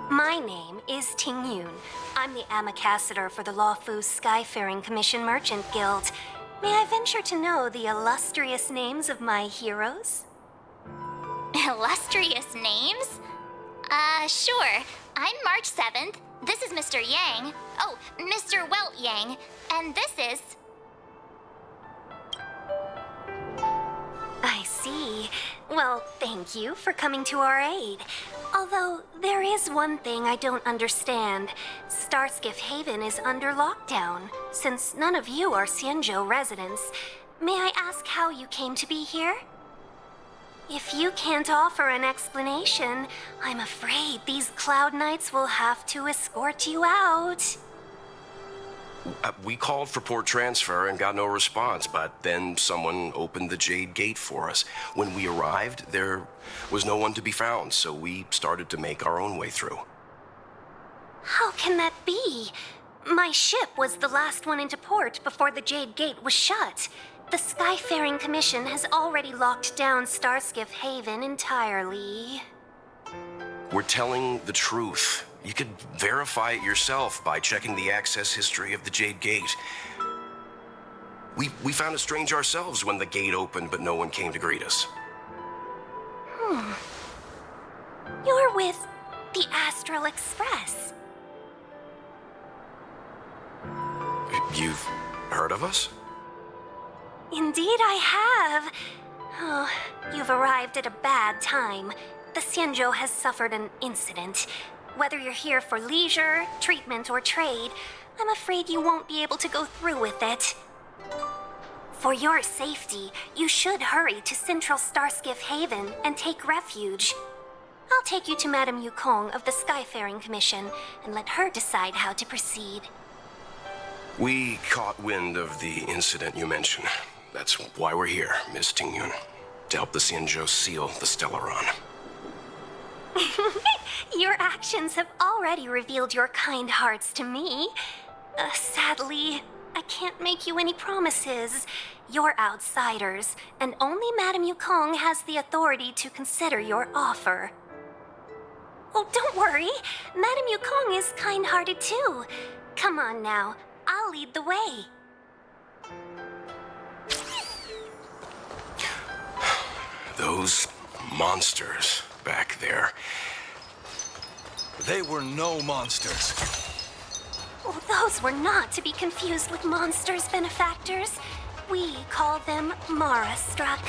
My name is Tingyun. I'm the ambassador for the Lawfu Skyfaring Commission Merchant Guild. May I venture to know the illustrious names of my heroes? Illustrious names? Sure. I'm March 7th. This is Mr. Yang. Oh, Mr. Welt Yang. And this is... I Well, thank you for coming to our aid. Although, there is one thing I don't understand. Starskiff Haven is under lockdown. Since none of you are Xianzhou residents, may I ask how you came to be here? If you can't offer an explanation, I'm afraid these Cloud Knights will have to escort you out. We called for port transfer and got no response, but then someone opened the Jade Gate for us. When we arrived, there was no one to be found, so we started to make our own way through. How can that be? My ship was the last one into port before the Jade Gate was shut. The Skyfaring Commission has already locked down Starskiff Haven entirely. We're telling the truth. You could verify it yourself by checking the access history of the Jade Gate. We found it strange ourselves when the gate opened, but no one came to greet us. You're with the Astral Express. You've heard of us? Indeed I have. Oh, you've arrived at a bad time. The Xianzhou has suffered an incident. Whether you're here for leisure, treatment, or trade, I'm afraid you won't be able to go through with it. For your safety, you should hurry to Central Starskiff Haven and take refuge. I'll take you to Madame Yukong of the Skyfaring Commission and let her decide how to proceed. We caught wind of the incident you mentioned. That's why we're here, Miss Tingyun, to help the Xianzhou seal the Stellaron. Your actions have already revealed your kind hearts to me. Sadly, I can't make you any promises. You're outsiders, and only Madame Yukong has the authority to consider your offer. Oh, don't worry. Madame Yukong is kind-hearted too. Come on now, I'll lead the way. Those monsters back there. They were no monsters. Oh, those were not to be confused with monsters, benefactors. We call them Mara-struck.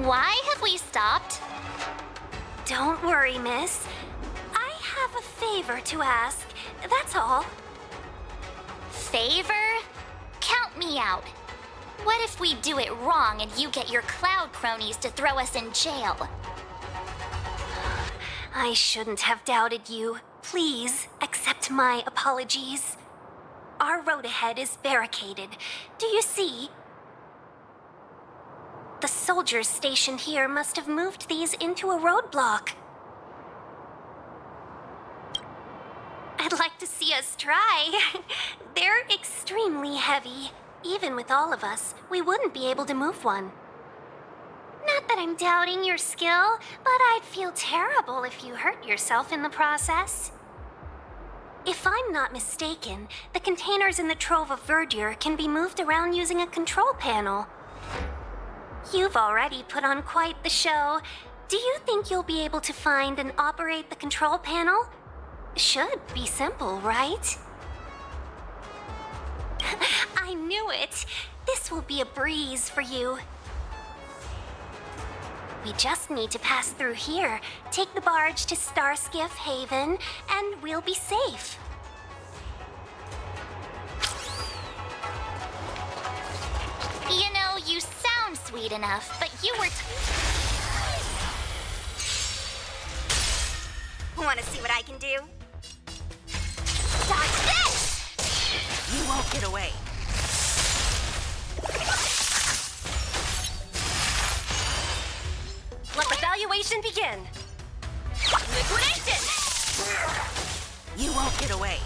Why have we stopped? Don't worry, miss. I have a favor to ask, that's all. Favor? Count me out. What if we do it wrong and you get your cloud cronies to throw us in jail? I shouldn't have doubted you. Please accept my apologies. Our road ahead is barricaded. Do you see? The soldiers stationed here must have moved these into a roadblock. I'd like to see us try. They're extremely heavy. Even with all of us, we wouldn't be able to move one. Not that I'm doubting your skill, but I'd feel terrible if you hurt yourself in the process. If I'm not mistaken, the containers in the Trove of Verdure can be moved around using a control panel. You've already put on quite the show. Do you think you'll be able to find and operate the control panel? Should be simple, right? I knew it. This will be a breeze for you. We just need to pass through here, take the barge to Starskiff Haven, and we'll be safe. You know, you sound sweet enough, but you were... Want to see what I can do? Dodge this! You won't get away. Let the valuation begin. Liquidation! You won't get away.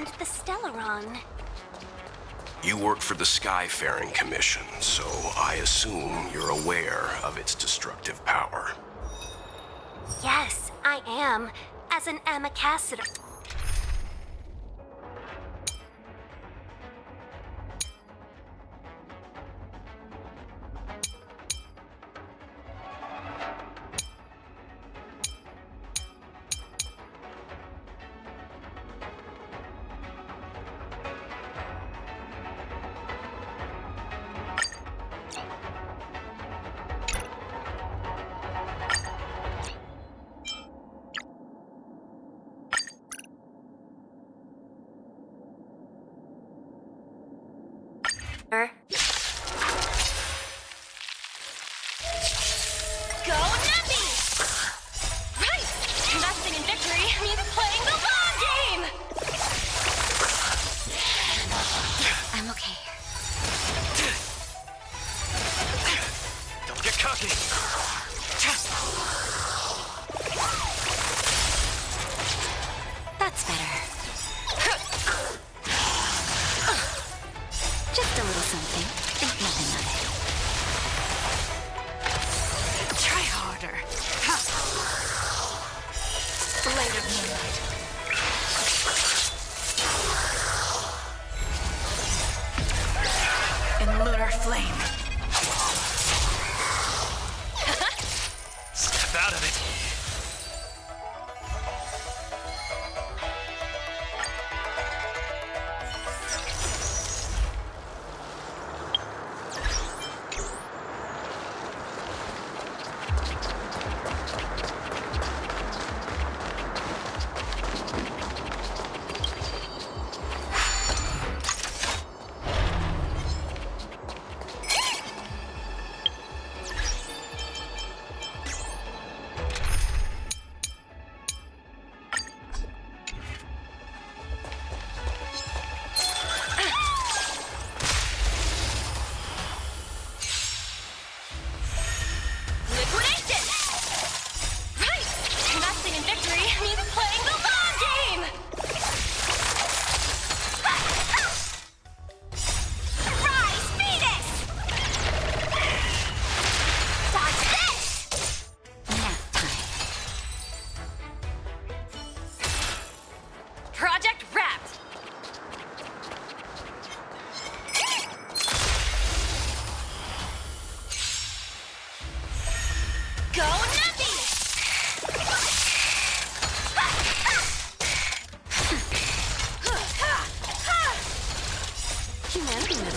and the Stellaron? You work for the Skyfaring Commission, so I assume you're aware of its destructive power. Yes, I am. As an ambassador. Go Nappy! Right! Investing in victory means playing the long game! I'm okay. Don't get cocky. That's better. Just a little something. Think nothing of it. Try harder. Ha. Blade of moonlight. In lunar flame. Step out of it.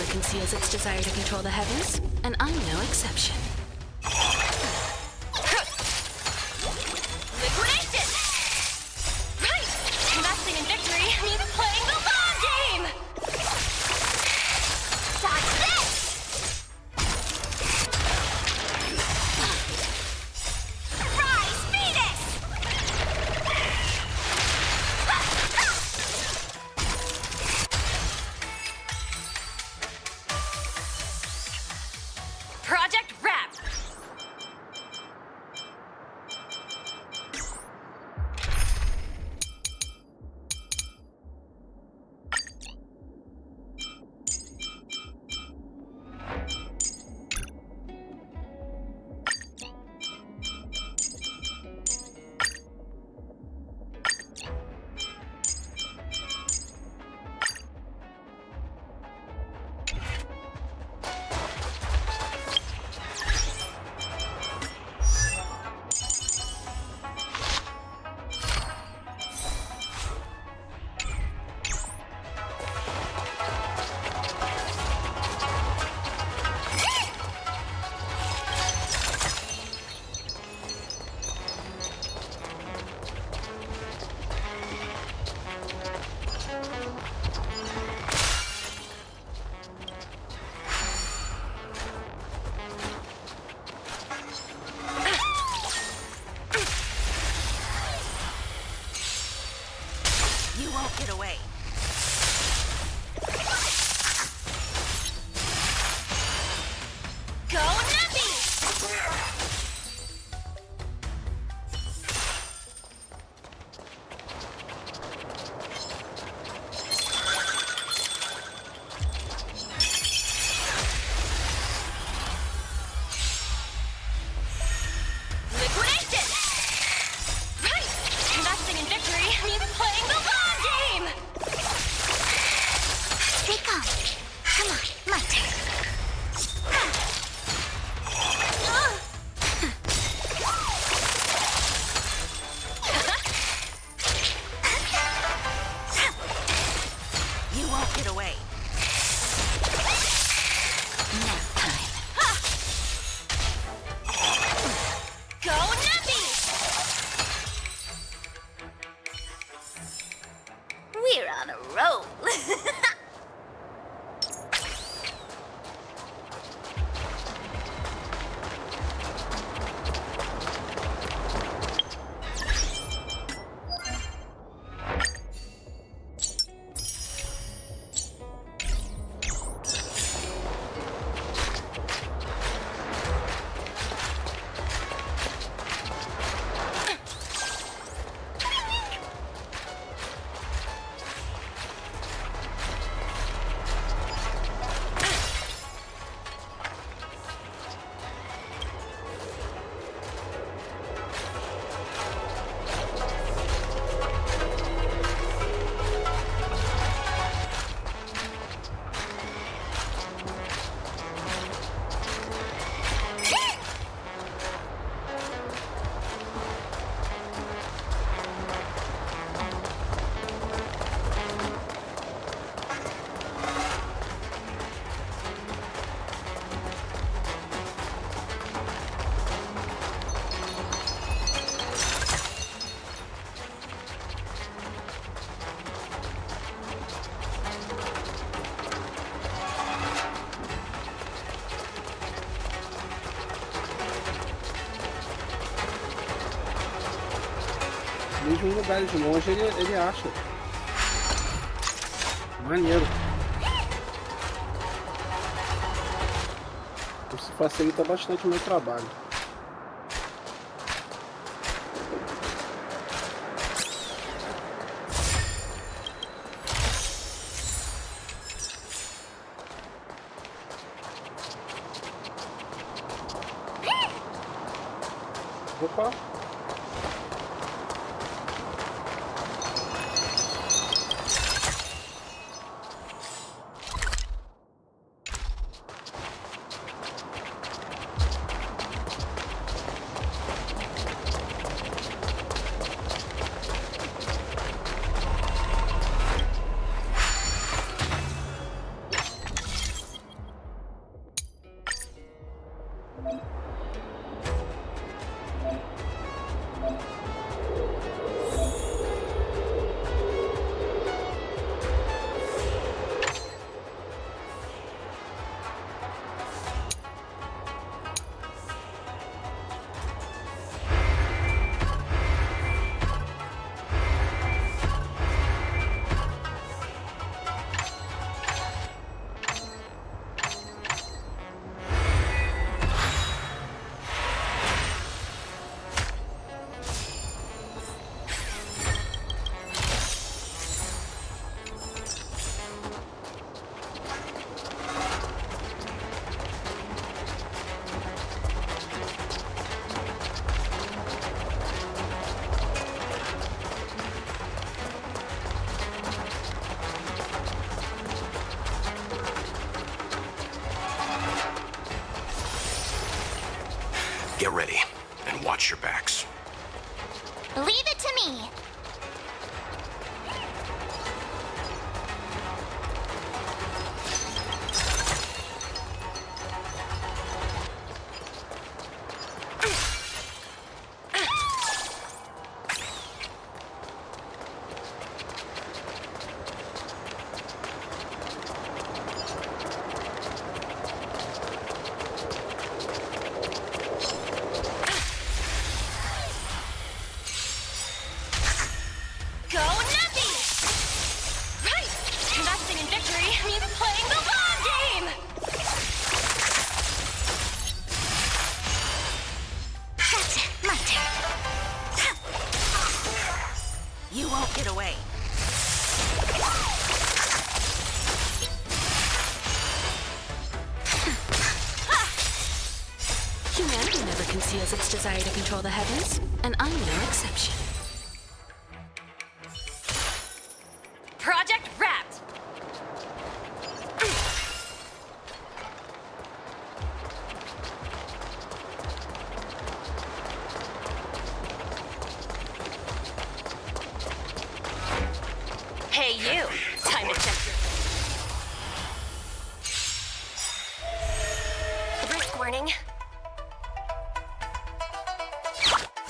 Conceals its desire to control the heavens, and I'm no exception. Liquidation! Right! Investing in victory means playing the long game! Dodge this! Rise, Venus! Project wrapped! Stay calm. Come on, my turn. You won't get away. Nap time. Go Nappy! We're on a roll. Mesmo em lugares longe ele acha. Maneiro. Isso facilita bastante o meu trabalho. Opa! Get ready, and watch your backs. Leave it to me. Get away. Humanity never conceals its desire to control the heavens, and I'm no exception. Project wrapped. opening.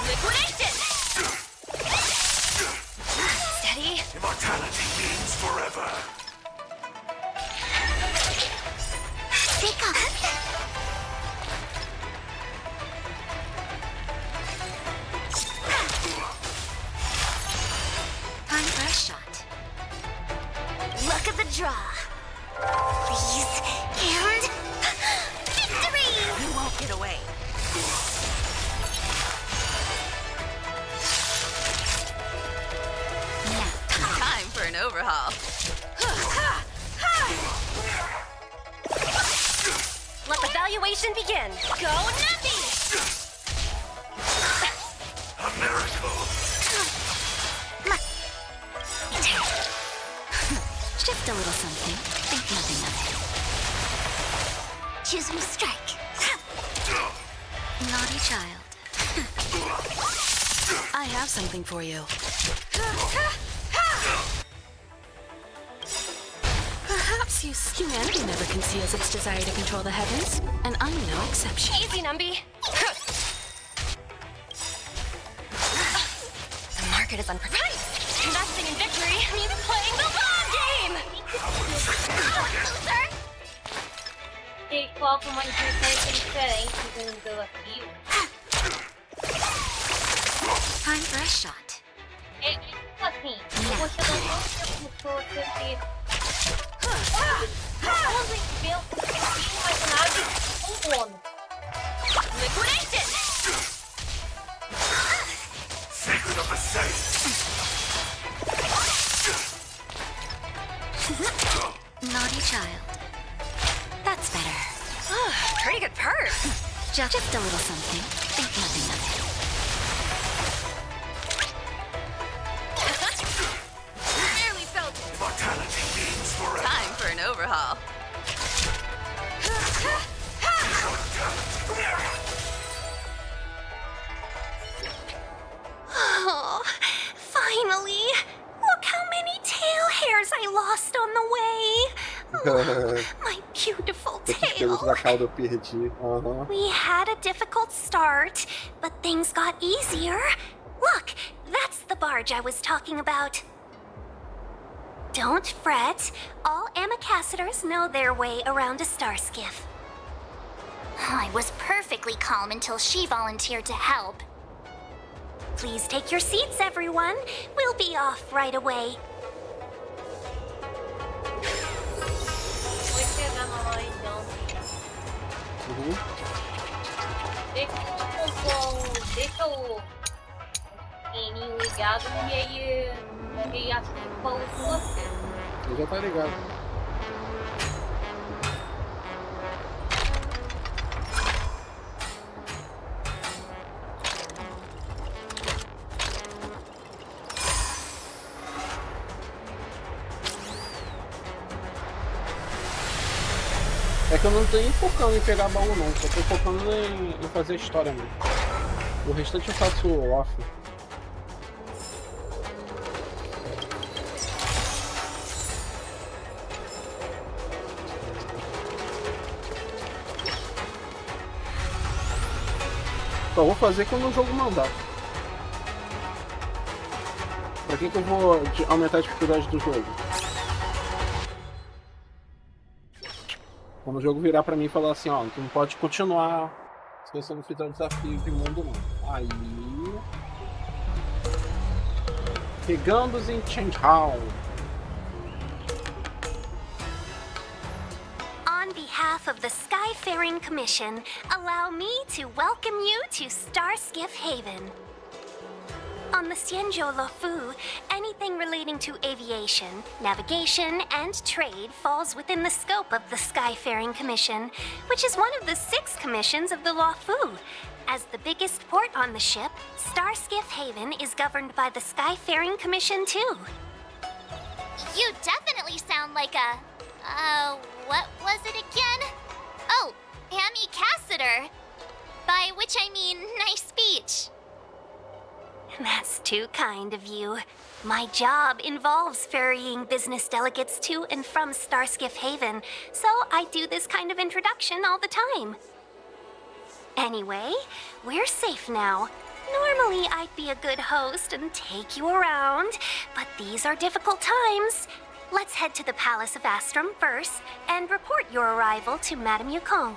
Liquidation! Steady. Immortality means forever. Pick up. Time for a shot. Look at the draw. Please, and victory! You won't get away. Time for an overhaul. Let the valuation begin. Go Nappy! A miracle. Just a little something. Think nothing of it. Choose me strike. Naughty child. I have something for you. Perhaps humanity never conceals its desire to control the heavens, and I'm no exception. Easy, Numby. The market is unprepared. Investing in victory means playing the long game! Loser! Ele coloca uma interface diferente do desafio. Time for a shot. É tipo assim, você não tem como você ter... Vamos ver o imaginário um homem. Liquidation! Secret of the safe. Naughty child. That's better. Pretty good perk. Just a little something. Think nothing of it. Barely felt it. Immortality means forever. Time for an overhaul. Oh, finally! Look how many tail hairs I lost on the way. My beautiful tail. Da cauda eu perdi. We had a difficult start, but things got easier. Look, that's the barge I was talking about. Don't fret. All ambassadors know their way around a star skiff. I was perfectly calm until she volunteered to help. Please take your seats, everyone. We'll be off right away. Vou chegar na hora então. Deixa o sininho ligado e aí acho que falou com você. Ele já tá ligado. É que eu não tô nem focando em pegar baú não, só tô focando em fazer história mesmo. O restante eu faço off. Só vou fazer quando o jogo mandar. Pra que eu vou aumentar a dificuldade do jogo? Quando o jogo virar pra mim e falar assim, ó, tu não pode continuar se você não fizer o desafio de mundo não. Aí... Chegamos em Starhail. On behalf of the Skyfaring Commission, allow me to welcome you to Starskiff Haven. On the Xianzhou Luofu, anything relating to aviation, navigation, and trade falls within the scope of the Skyfaring Commission, which is one of the 6 commissions of the Luofu. As the biggest port on the ship, Starskiff Haven is governed by the Skyfaring Commission too. You definitely sound like a... what was it again? Oh, ambassador. By which I mean nice speech. That's too kind of you. My job involves ferrying business delegates to and from Starskiff Haven, so I do this kind of introduction all the time. Anyway, we're safe now. Normally, I'd be a good host and take you around, but these are difficult times. Let's head to the Palace of Astrum first and report your arrival to Madame Yukong.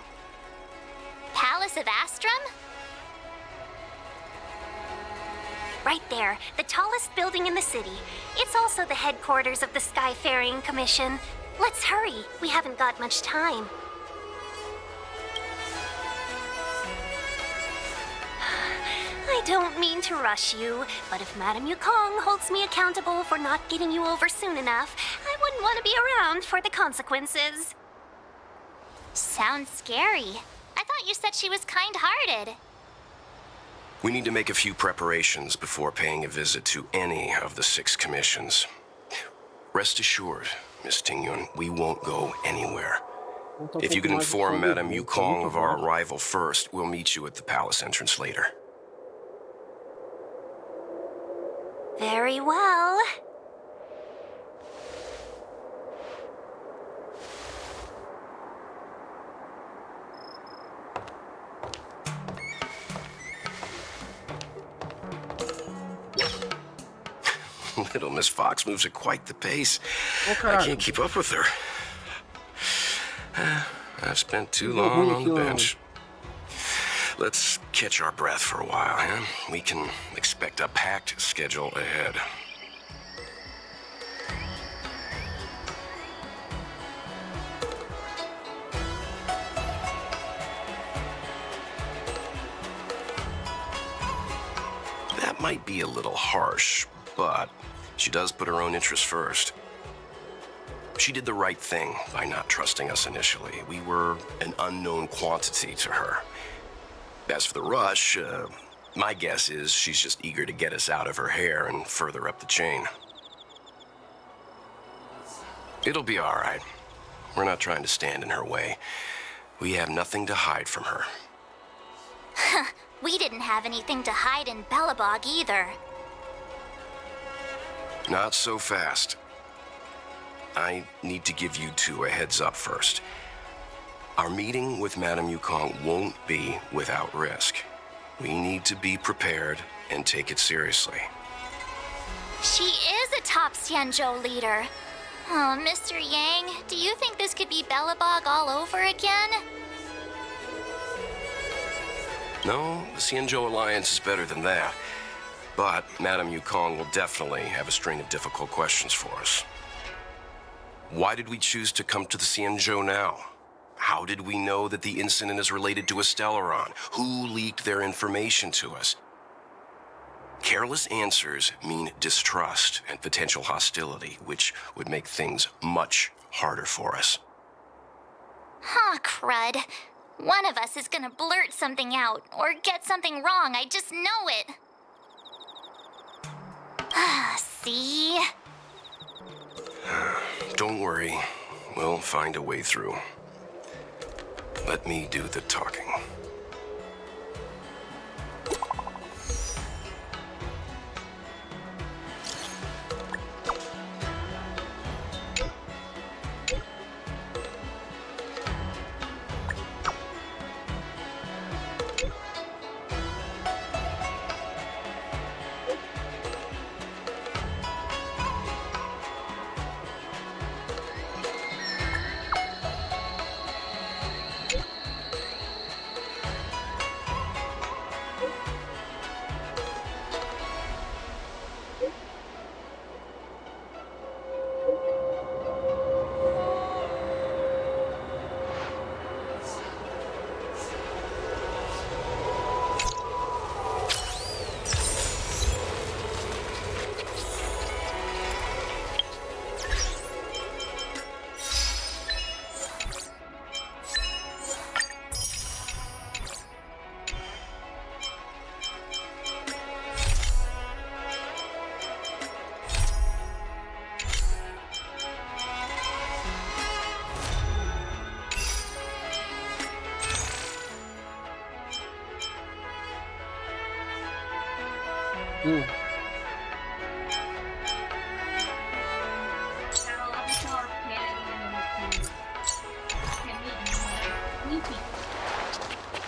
Palace of Astrum? Right there, the tallest building in the city. It's also the headquarters of the Skyfaring Commission. Let's hurry, we haven't got much time. I don't mean to rush you, but if Madame Yukong holds me accountable for not getting you over soon enough, I wouldn't want to be around for the consequences. Sounds scary. I thought you said she was kind-hearted. We need to make a few preparations before paying a visit to any of the 6 commissions. Rest assured, Miss Tingyun, we won't go anywhere. If you can inform Madame Yukong of our arrival first, we'll meet you at the palace entrance later. Very well. Little Miss Fox moves at quite the pace. Okay. I can't keep up with her. I've spent too long on the bench. Let's catch our breath for a while, huh? We can expect a packed schedule ahead. That might be a little harsh, but she does put her own interests first. She did the right thing by not trusting us initially. We were an unknown quantity to her. As for the rush, my guess is she's just eager to get us out of her hair and further up the chain. It'll be all right. We're not trying to stand in her way. We have nothing to hide from her. We didn't have anything to hide in Bellabog either. Not so fast. I need to give you 2 a heads up first. Our meeting with Madame Yukong won't be without risk. We need to be prepared and take it seriously. She is a top Xianzhou leader. Oh, Mr. Yang, do you think this could be Bellabog all over again? No, the Xianzhou Alliance is better than that. But Madame Yukong will definitely have a string of difficult questions for us. Why did we choose to come to the Xianzhou now? How did we know that the incident is related to a Stellaron? Who leaked their information to us? Careless answers mean distrust and potential hostility, which would make things much harder for us. Huh, crud. One of us is gonna blurt something out, or get something wrong, I just know it. See? Don't worry. We'll find a way through. Let me do the talking.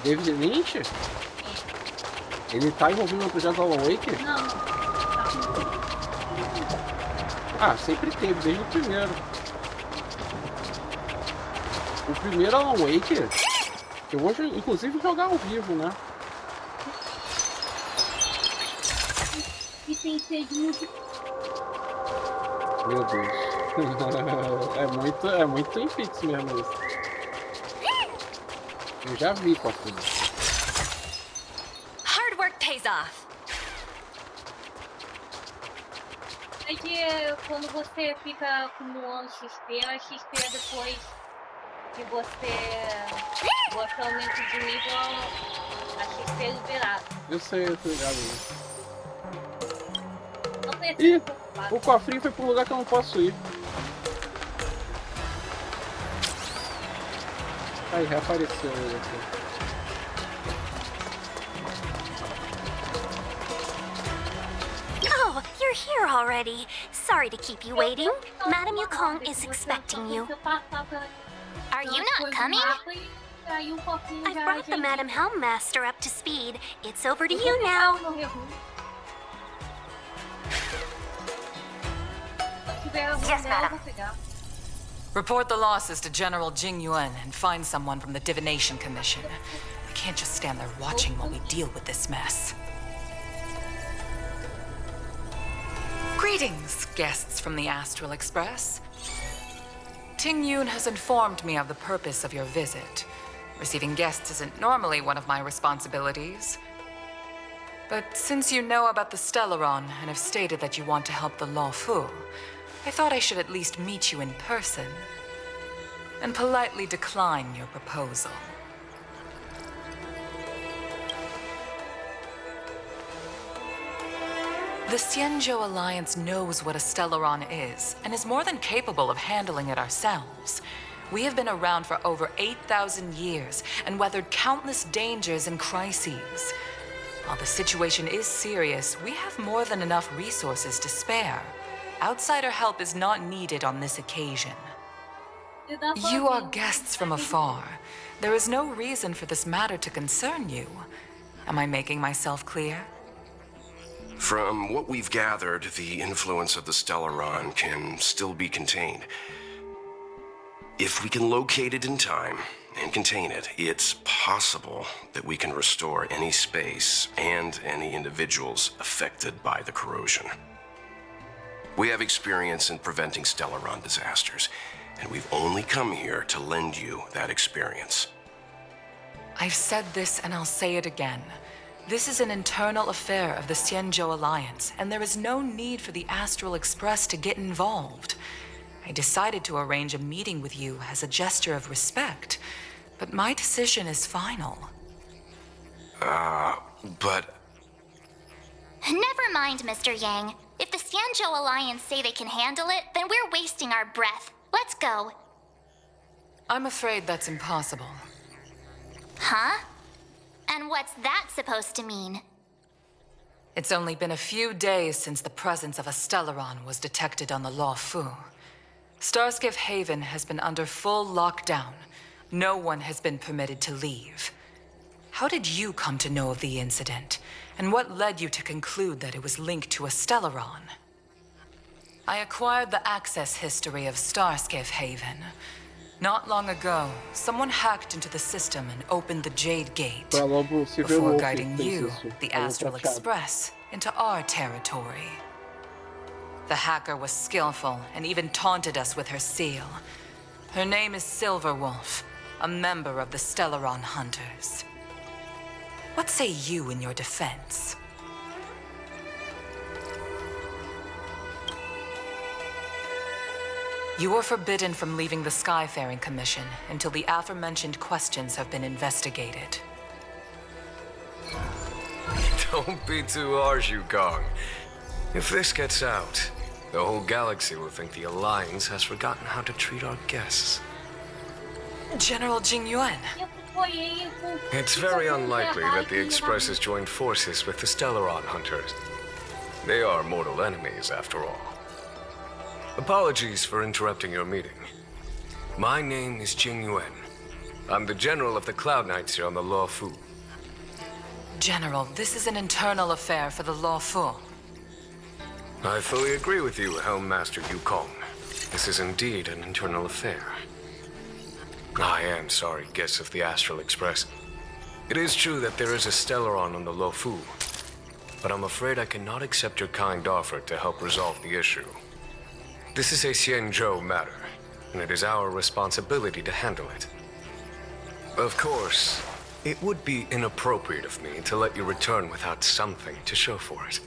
David Lynch? Ele tá envolvido no projeto Alan Wake? Não. Ah, sempre teve, desde o primeiro. O primeiro Alan Wake, que eu vou inclusive jogar ao vivo, né? E tem que ser de música. Meu Deus. é muito Twin Peaks mesmo isso. Eu já vi com a filha. Hard work pays off. É que quando você fica acumulando XP, a XP depois que você aumenta de nível, a XP é liberada. Eu sei, eu tô ligado. Né? Não precisa Ih, se preocupar. o cofrinho foi pro lugar que eu não posso ir. Aí, reapareceu ele aqui. Oh, you're here already. Sorry to keep you waiting. Madame Yukong is expecting you. Are you not coming? I've brought the Madame Helmmaster up to speed. It's over to you now. Yes, madam. Report the losses to General Jing Yuan and find someone from the Divination Commission. I can't just stand there watching while we deal with this mess. Greetings, guests from the Astral Express. Ting Yun has informed me of the purpose of your visit. Receiving guests isn't normally one of my responsibilities. But since you know about the Stellaron and have stated that you want to help the Law Fu, I thought I should at least meet you in person and politely decline your proposal. The Xianzhou Alliance knows what a Stellaron is and is more than capable of handling it ourselves. We have been around for over 8,000 years and weathered countless dangers and crises. While the situation is serious, we have more than enough resources to spare. Outsider help is not needed on this occasion. You are guests from afar. There is no reason for this matter to concern you. Am I making myself clear? From what we've gathered, the influence of the Stellaron can still be contained. If we can locate it in time and contain it, it's possible that we can restore any space and any individuals affected by the corrosion. We have experience in preventing Stellaron disasters, and we've only come here to lend you that experience. I've said this and I'll say it again. This is an internal affair of the Xianzhou Alliance, and there is no need for the Astral Express to get involved. I decided to arrange a meeting with you as a gesture of respect, but my decision is final. But... Never mind, Mr. Yang. If the Xianzhou Alliance say they can handle it, then we're wasting our breath. Let's go. I'm afraid that's impossible. Huh? And what's that supposed to mean? It's only been a few days since the presence of a Stellaron was detected on the Law Fu. Starskiff Haven has been under full lockdown. No one has been permitted to leave. How did you come to know of the incident? And what led you to conclude that it was linked to a Stellaron? I acquired the access history of Starskiff Haven. Not long ago, someone hacked into the system and opened the Jade Gate before guiding you, the Astral Express, into our territory. The hacker was skillful and even taunted us with her seal. Her name is Silverwolf, a member of the Stellaron Hunters. What say you in your defense? You are forbidden from leaving the Skyfaring Commission until the aforementioned questions have been investigated. Don't be too harsh, Yukong. If this gets out, the whole galaxy will think the Alliance has forgotten how to treat our guests. General Jing Yuan. It's very unlikely that the Express has joined forces with the Stellaron Hunters. They are mortal enemies, after all. Apologies for interrupting your meeting. My name is Jing Yuan. I'm the General of the Cloud Knights here on the Law Fu. General, this is an internal affair for the Law Fu. I fully agree with you, Helm Master Yukong. This is indeed an internal affair. I am sorry, guests of the Astral Express. It is true that there is a Stellaron on the Law Fu, but I'm afraid I cannot accept your kind offer to help resolve the issue. This is a Xianzhou matter, and it is our responsibility to handle it. Of course, it would be inappropriate of me to let you return without something to show for it.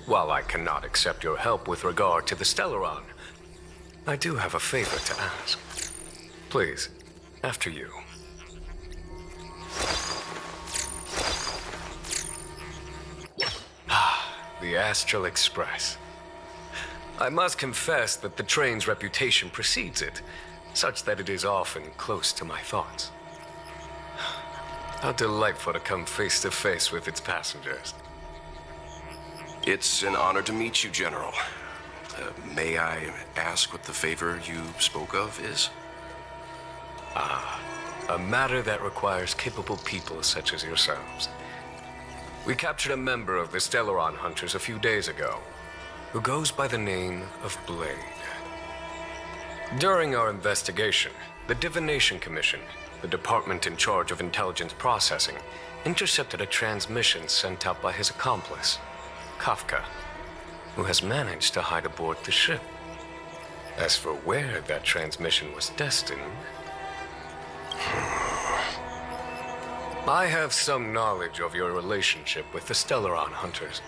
While I cannot accept your help with regard to the Stellaron, I do have a favor to ask. Please, after you. The Astral Express. I must confess that the train's reputation precedes it, such that it is often close to my thoughts. How delightful to come face to face with its passengers. It's an honor to meet you, General. May I ask what the favor you spoke of is? A matter that requires capable people such as yourselves. We captured a member of the Stellaron Hunters a few days ago, who goes by the name of Blade. During our investigation, the Divination Commission, the department in charge of intelligence processing, intercepted a transmission sent out by his accomplice, Kafka, who has managed to hide aboard the ship. As for where that transmission was destined, I have some knowledge of your relationship with the Stellaron Hunters.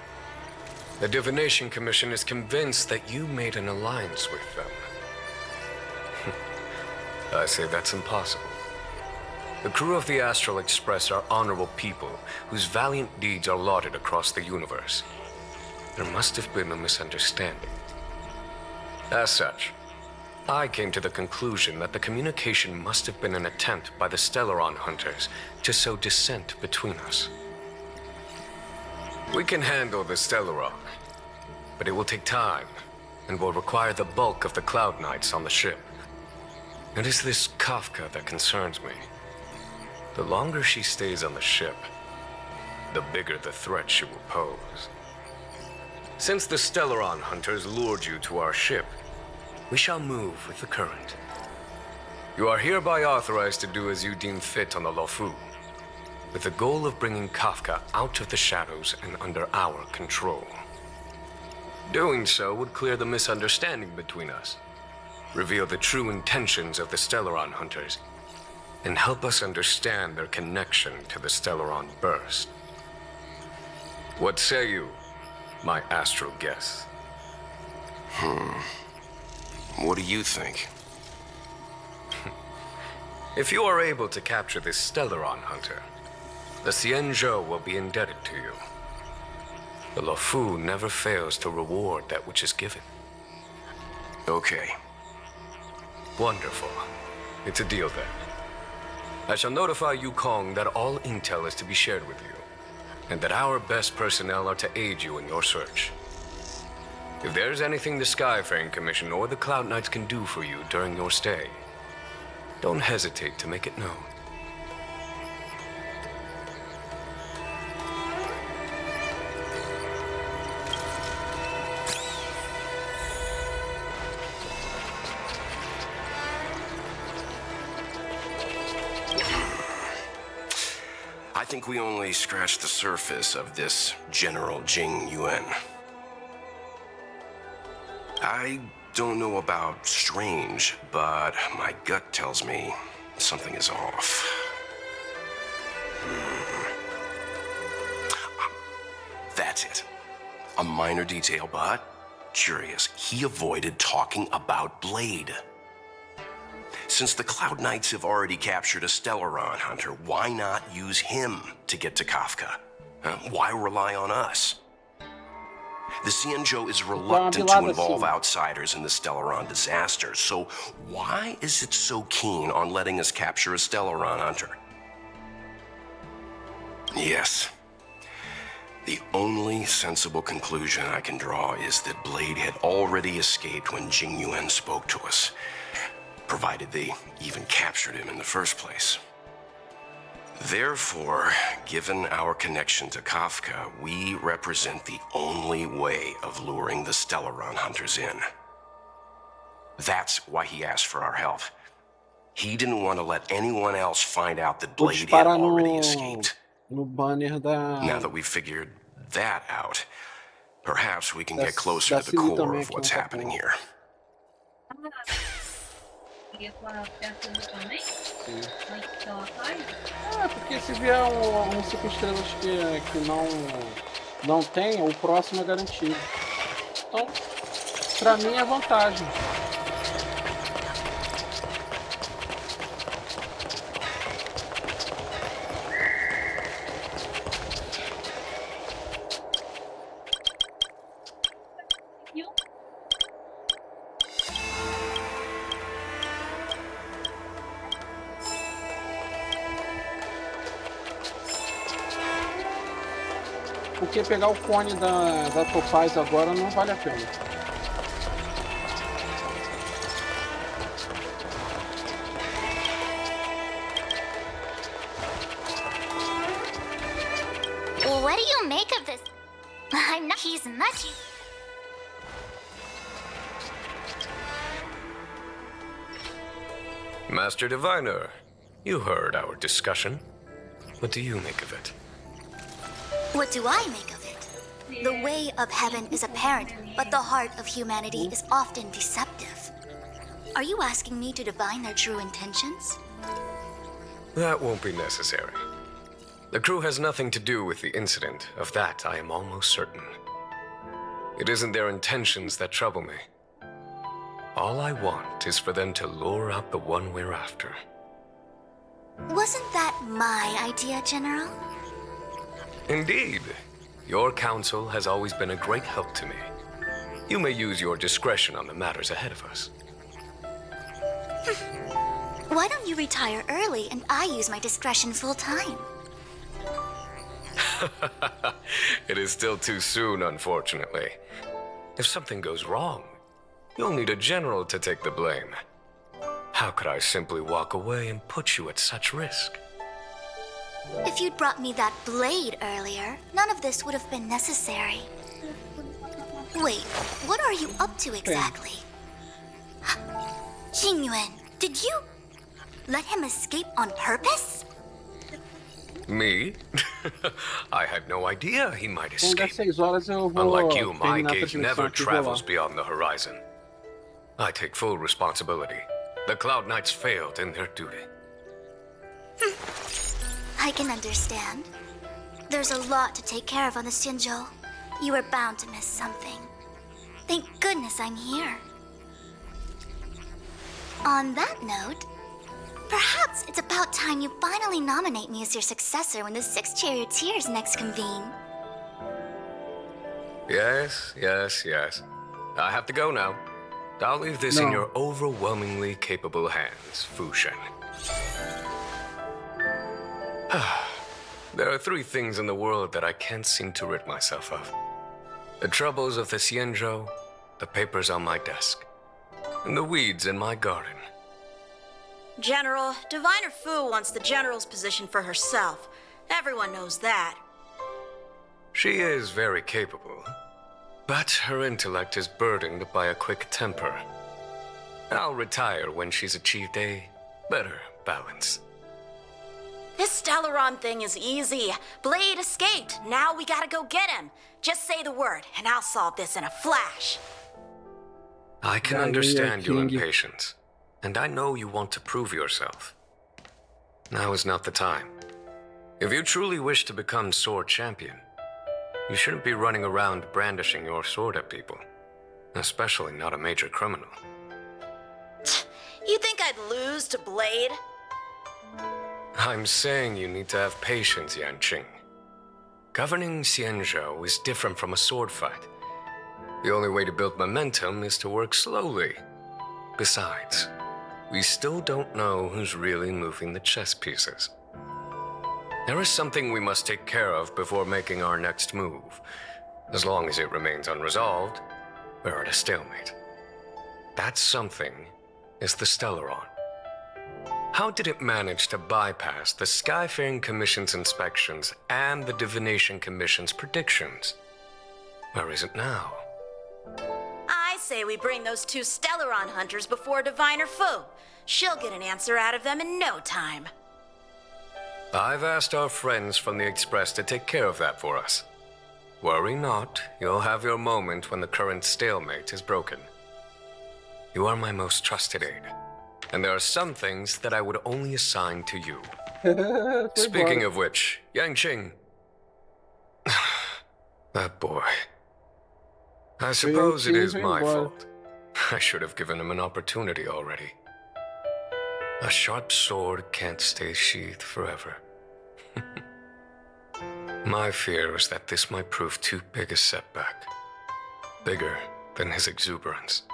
The Divination Commission is convinced that you made an alliance with them. I say that's impossible. The crew of the Astral Express are honorable people whose valiant deeds are lauded across the universe. There must have been a misunderstanding. As such, I came to the conclusion that the communication must have been an attempt by the Stellaron Hunters to sow dissent between us. We can handle the Stellaron, but it will take time and will require the bulk of the Cloud Knights on the ship. It is this Kafka that concerns me. The longer she stays on the ship, the bigger the threat she will pose. Since the Stellaron Hunters lured you to our ship, we shall move with the current. You are hereby authorized to do as you deem fit on the Law Fu, with the goal of bringing Kafka out of the shadows and under our control. Doing so would clear the misunderstanding between us, reveal the true intentions of the Stellaron Hunters, and help us understand their connection to the Stellaron Burst. What say you, my astral guests? What do you think? If you are able to capture this Stellaron Hunter, the Xianzhou will be indebted to you. The Law Fu never fails to reward that which is given. Okay. Wonderful. It's a deal then. I shall notify Yukong that all intel is to be shared with you, and that our best personnel are to aid you in your search. If there's anything the Skyfaring Commission or the Cloud Knights can do for you during your stay, don't hesitate to make it known. I think we only scratched the surface of this General Jing Yuan. I don't know about strange, but my gut tells me something is off. That's it. A minor detail, but curious. He avoided talking about Blade. Since the Cloud Knights have already captured a Stellaron Hunter, why not use him to get to Kafka? Why rely on us? The Xianzhou is reluctant to involve outsiders in the Stellaron disaster, so why is it so keen on letting us capture a Stellaron Hunter? Yes. The only sensible conclusion I can draw is that Blade had already escaped when Jing Yuan spoke to us. provided they even captured him in the first place. Therefore, given our connection to Kafka, we represent the only way of luring the Stellaron hunters in. That's why he asked for our help. He didn't want to let anyone else find out that Vou Blade had disparar already escaped. no banner Now that we've figured that out, perhaps we can get da closer to the Cili core também of aqui what's no happening capô. here. Queria falar dessa também? Sim. Mas que ela faz? Porque se vier um 5 estrelas que não tem, o próximo é garantido. Então, pra mim é vantagem. Porque pegar o cone da Topaz agora não vale a pena. What do you make of this? I'm not. He's much. Master Diviner, you heard our discussion. What do you make of it? What do I make of it? The way of heaven is apparent, but the heart of humanity is often deceptive. Are you asking me to divine their true intentions? That won't be necessary. The crew has nothing to do with the incident. Of that, I am almost certain. It isn't their intentions that trouble me. All I want is for them to lure out the one we're after. Wasn't that my idea, General? Indeed. Your counsel has always been a great help to me. You may use your discretion on the matters ahead of us. Why don't you retire early and I use my discretion full time? It is still too soon, unfortunately. If something goes wrong, you'll need a general to take the blame. How could I simply walk away and put you at such risk? If you'd brought me that blade earlier, none of this would have been necessary. Wait, what are you up to exactly? Qingyuan, did you let him escape on purpose? Me? I had no idea he might Quando der escape. 6 horas eu vou Unlike you, my terminar a gaze transmissão never aqui e vou lá. travels beyond the horizon. I take full responsibility. The Cloud Knights failed in their duty. I can understand. There's a lot to take care of on the Xinzhou. You were bound to miss something. Thank goodness I'm here. On that note, perhaps it's about time you finally nominate me as your successor when the 6 charioteers next convene. Yes. I have to go now. I'll leave this in your overwhelmingly capable hands, Fu Shen. There are 3 things in the world that I can't seem to rid myself of. The troubles of the Xianzhou, the papers on my desk, and the weeds in my garden. General, Diviner Fu wants the General's position for herself. Everyone knows that. She is very capable, but her intellect is burdened by a quick temper. I'll retire when she's achieved a better balance. This Stellaron thing is easy. Blade escaped. Now we gotta go get him. Just say the word, and I'll solve this in a flash. I can understand your impatience, and I know you want to prove yourself. Now is not the time. If you truly wish to become sword champion, you shouldn't be running around brandishing your sword at people, especially not a major criminal. You think I'd lose to Blade? I'm saying you need to have patience, Yanqing. Governing Xianzhou is different from a sword fight. The only way to build momentum is to work slowly. Besides, we still don't know who's really moving the chess pieces. There is something we must take care of before making our next move. As long as it remains unresolved, we're at a stalemate. That something is the Stellaron. How did it manage to bypass the Skyfaring Commission's inspections and the Divination Commission's predictions? Where is it now? I say we bring those 2 Stellaron hunters before Diviner Fu. She'll get an answer out of them in no time. I've asked our friends from the Express to take care of that for us. Worry not, you'll have your moment when the current stalemate is broken. You are my most trusted aide, and there are some things that I would only assign to you. Speaking of which, Yangqing. That boy. I suppose it is my fault. I should have given him an opportunity already. A sharp sword can't stay sheathed forever. My fear is that this might prove too big a setback. Bigger than his exuberance.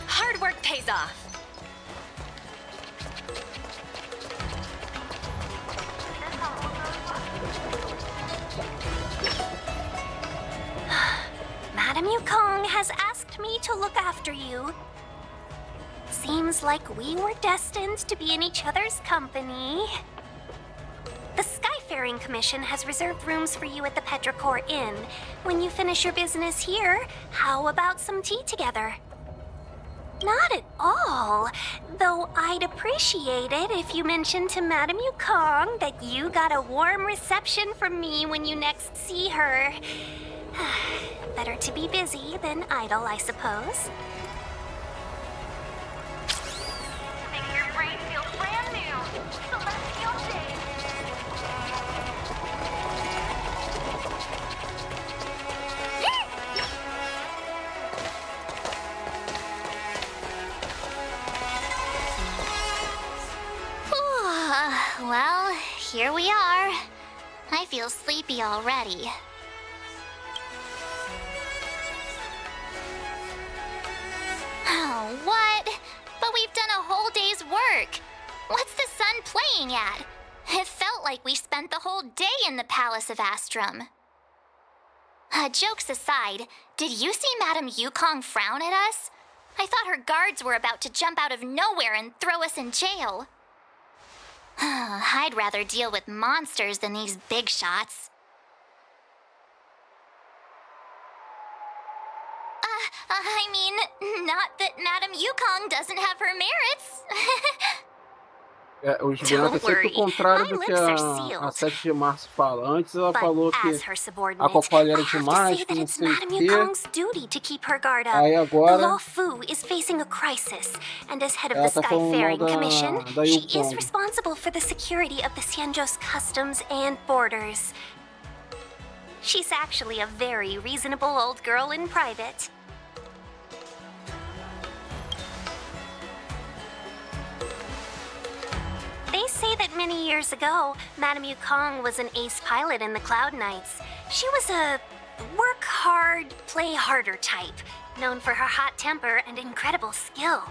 Hard work pays off. Madame Yukong has asked me to look after you. Seems like we were destined to be in each other's company. The Skyfaring Commission has reserved rooms for you at the Petrichor Inn. When you finish your business here, how about some tea together? Not at all. Though I'd appreciate it if you mentioned to Madame Yukong that you got a warm reception from me when you next see her. Better to be busy than idle, I suppose. Make your brain feel brand new. Celestial shade. Well, here we are. I feel sleepy already. Oh, what? But we've done a whole day's work. What's the sun playing at? It felt like we spent the whole day in the Palace of Astrum. Jokes aside, did you see Madame Yukong frown at us? I thought her guards were about to jump out of nowhere and throw us in jail. I'd rather deal with monsters than these big shots. I mean, not that Madame Yukong doesn't have her merits. O Juliano é sempre o contrário do que a 7 de março fala. Antes ela falou que a Acompanhe era demais, que não sei o quê. Aí agora ela tá falando da she is Yukong. responsible for the security of the Xianzhou's customs and borders. She's actually a very reasonable old girl in private. They say that many years ago, Madame Yukong was an ace pilot in the Cloud Knights. She was a work hard, play harder type, known for her hot temper and incredible skill.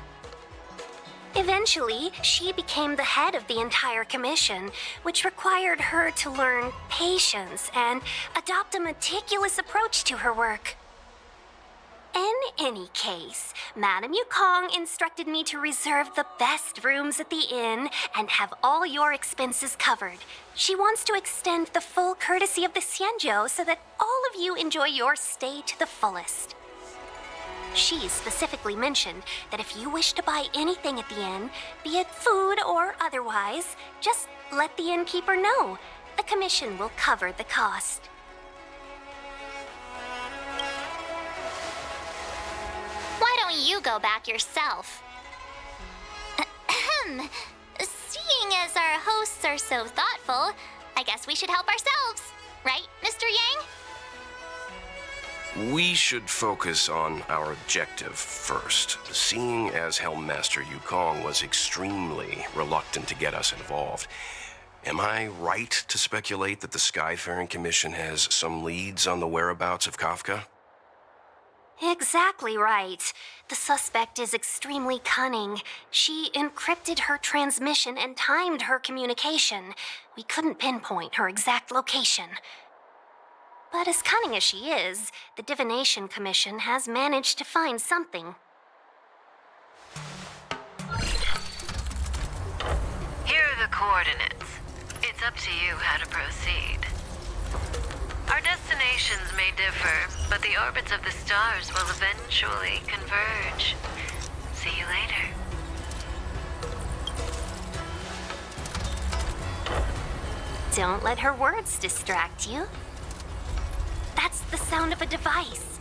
Eventually, she became the head of the entire commission, which required her to learn patience and adopt a meticulous approach to her work. In any case, Madame Yukong instructed me to reserve the best rooms at the inn and have all your expenses covered. She wants to extend the full courtesy of the Xianzhou so that all of you enjoy your stay to the fullest. She specifically mentioned that if you wish to buy anything at the inn, be it food or otherwise, just let the innkeeper know. The commission will cover the cost. Why don't you go back yourself? Seeing as our hosts are so thoughtful, I guess we should help ourselves. Right, Mr. Yang? We should focus on our objective first. Seeing as Helmmaster Yukong was extremely reluctant to get us involved, am I right to speculate that the Skyfaring Commission has some leads on the whereabouts of Kafka? Exactly right. The suspect is extremely cunning. She encrypted her transmission and timed her communication. We couldn't pinpoint her exact location. But as cunning as she is, the Divination Commission has managed to find something. Here are the coordinates. It's up to you how to proceed. Our destinations may differ, but the orbits of the stars will eventually converge. See you later. Don't let her words distract you. That's the sound of a device.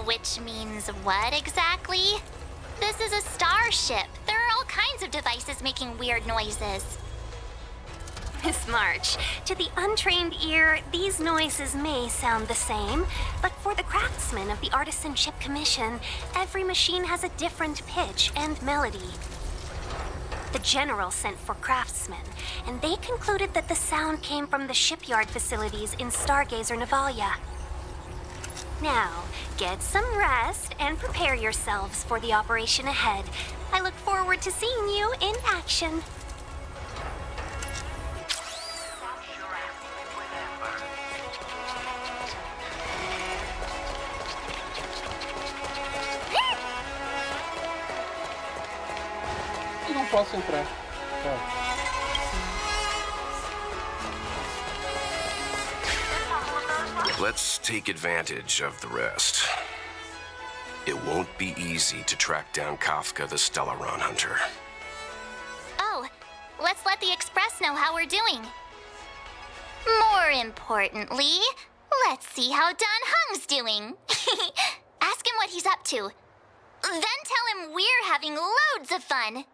Which means what exactly? This is a starship. There are all kinds of devices making weird noises. Miss March, to the untrained ear, these noises may sound the same, but for the craftsmen of the Artisanship Commission, every machine has a different pitch and melody. The General sent for craftsmen, and they concluded that the sound came from the shipyard facilities in Stargazer Navalia. Now, get some rest and prepare yourselves for the operation ahead. I look forward to seeing you in action. Eu não posso entrar. Let's take advantage of the rest. It won't be easy to track down Kafka the Stellaron Hunter. Oh, let's let the Express know how we're doing. More importantly, let's see how Don Hung's doing. Ask him what he's up to. Then tell him we're having loads of fun.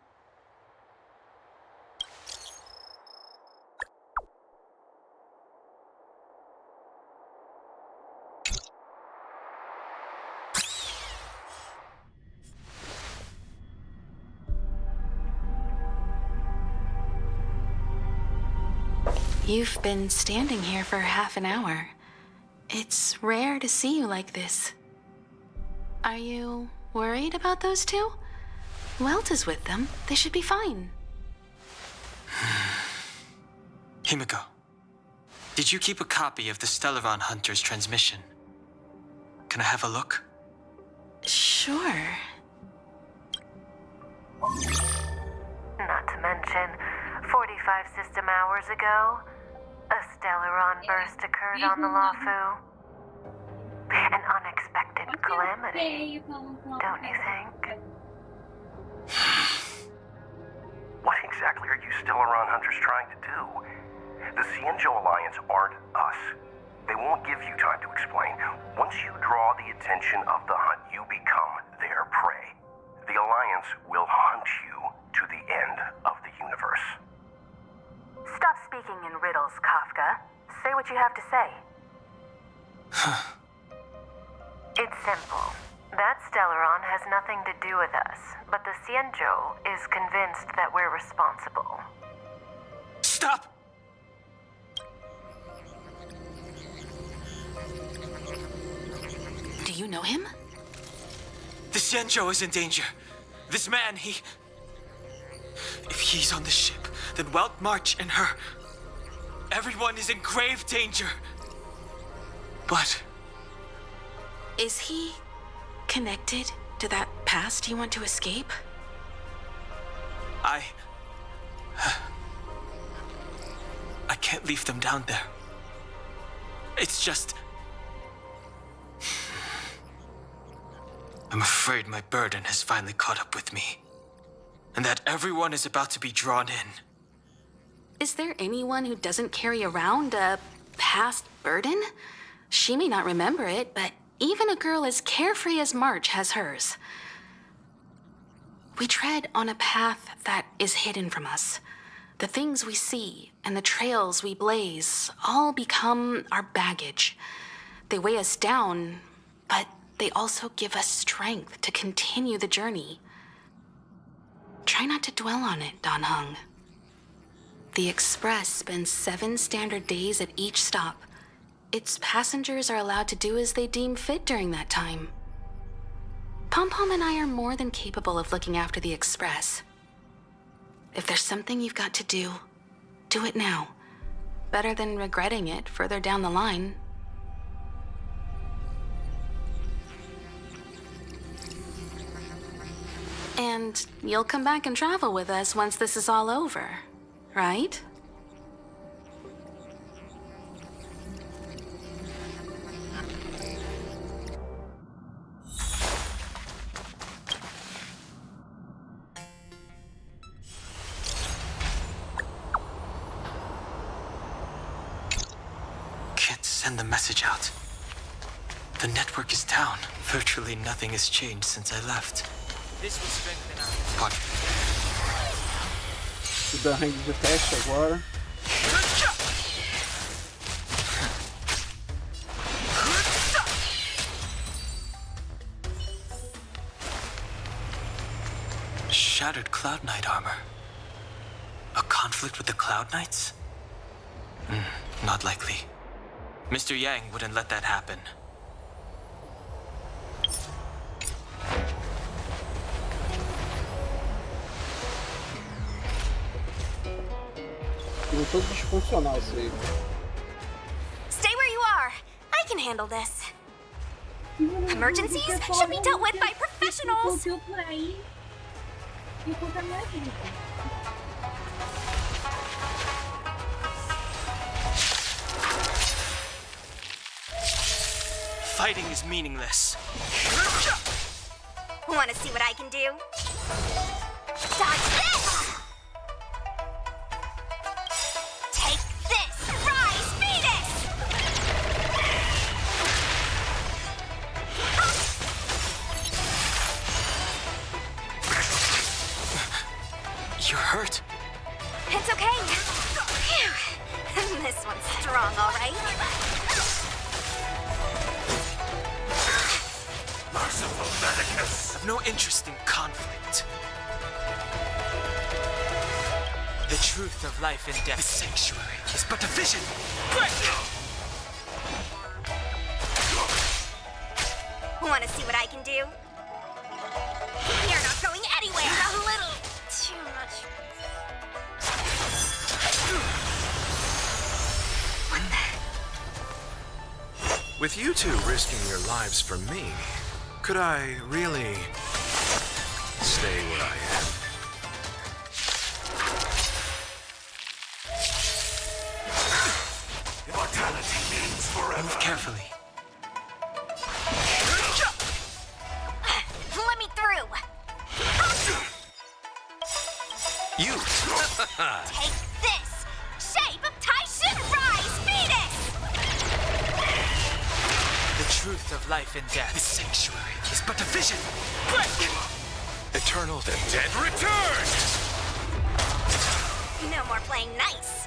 You've been standing here for half an hour. It's rare to see you like this. Are you worried about those two? Welt is with them. They should be fine. Himiko, did you keep a copy of the Stellaron Hunter's transmission? Can I have a look? Sure. Not to mention, 45 system hours ago, a Stellaron burst occurred on the Lafu. An unexpected calamity, don't you think? What exactly are you Stellaron Hunters trying to do? The Xianzhou Alliance aren't us. They won't give you time to explain. Once you draw the attention of the hunt, you become their prey. The Alliance will hunt you to the end of the universe. Stop speaking in riddles, Kafka. Say what you have to say. It's simple. That Stellaron has nothing to do with us, but the Xianzhou is convinced that we're responsible. Stop! Do you know him? The Xianzhou is in danger. This man, if he's on the ship, then Welt March and her. Everyone is in grave danger. But is he connected to that past you want to escape? I can't leave them down there. It's just I'm afraid my burden has finally caught up with me, and that everyone is about to be drawn in. Is there anyone who doesn't carry around a past burden? She may not remember it, but even a girl as carefree as March has hers. We tread on a path that is hidden from us. The things we see and the trails we blaze all become our baggage. They weigh us down, but they also give us strength to continue the journey. Try not to dwell on it, Dan Heng. The Express spends 7 standard days at each stop. Its passengers are allowed to do as they deem fit during that time. Pom-Pom and I are more than capable of looking after the Express. If there's something you've got to do it now. Better than regretting it further down the line. And you'll come back and travel with us once this is all over, right? Can't send the message out. The network is down. Virtually nothing has changed since I left. This will strengthen our Parte. Vou dar range de teste agora. Shattered Cloud Knight armor. A conflict with the Cloud Knights? Not likely. Mr. Yang wouldn't let that happen. Todo disfuncional isso aí. Stay where you are. I can handle this. Emergencies should be dealt with by professionals. Fighting is meaningless. Want to see what I can do? Dodge this! Take this! Rise, Venus! You're hurt. It's okay. Phew. This one's strong, all right. Merciful Medicus. I've no interest in conflict. The truth of life and death. The sanctuary is but a vision. Want to see what I can do? You're not going anywhere. A little too much. What the? With you two risking your lives for me, could I really stay where I am? Immortality means forever. Move carefully. Let me through. You! Take this! Shape of Taishin Rise, Venus! The truth of life and death. The sanctuary is but a vision. Eternal the dead return! No more playing nice.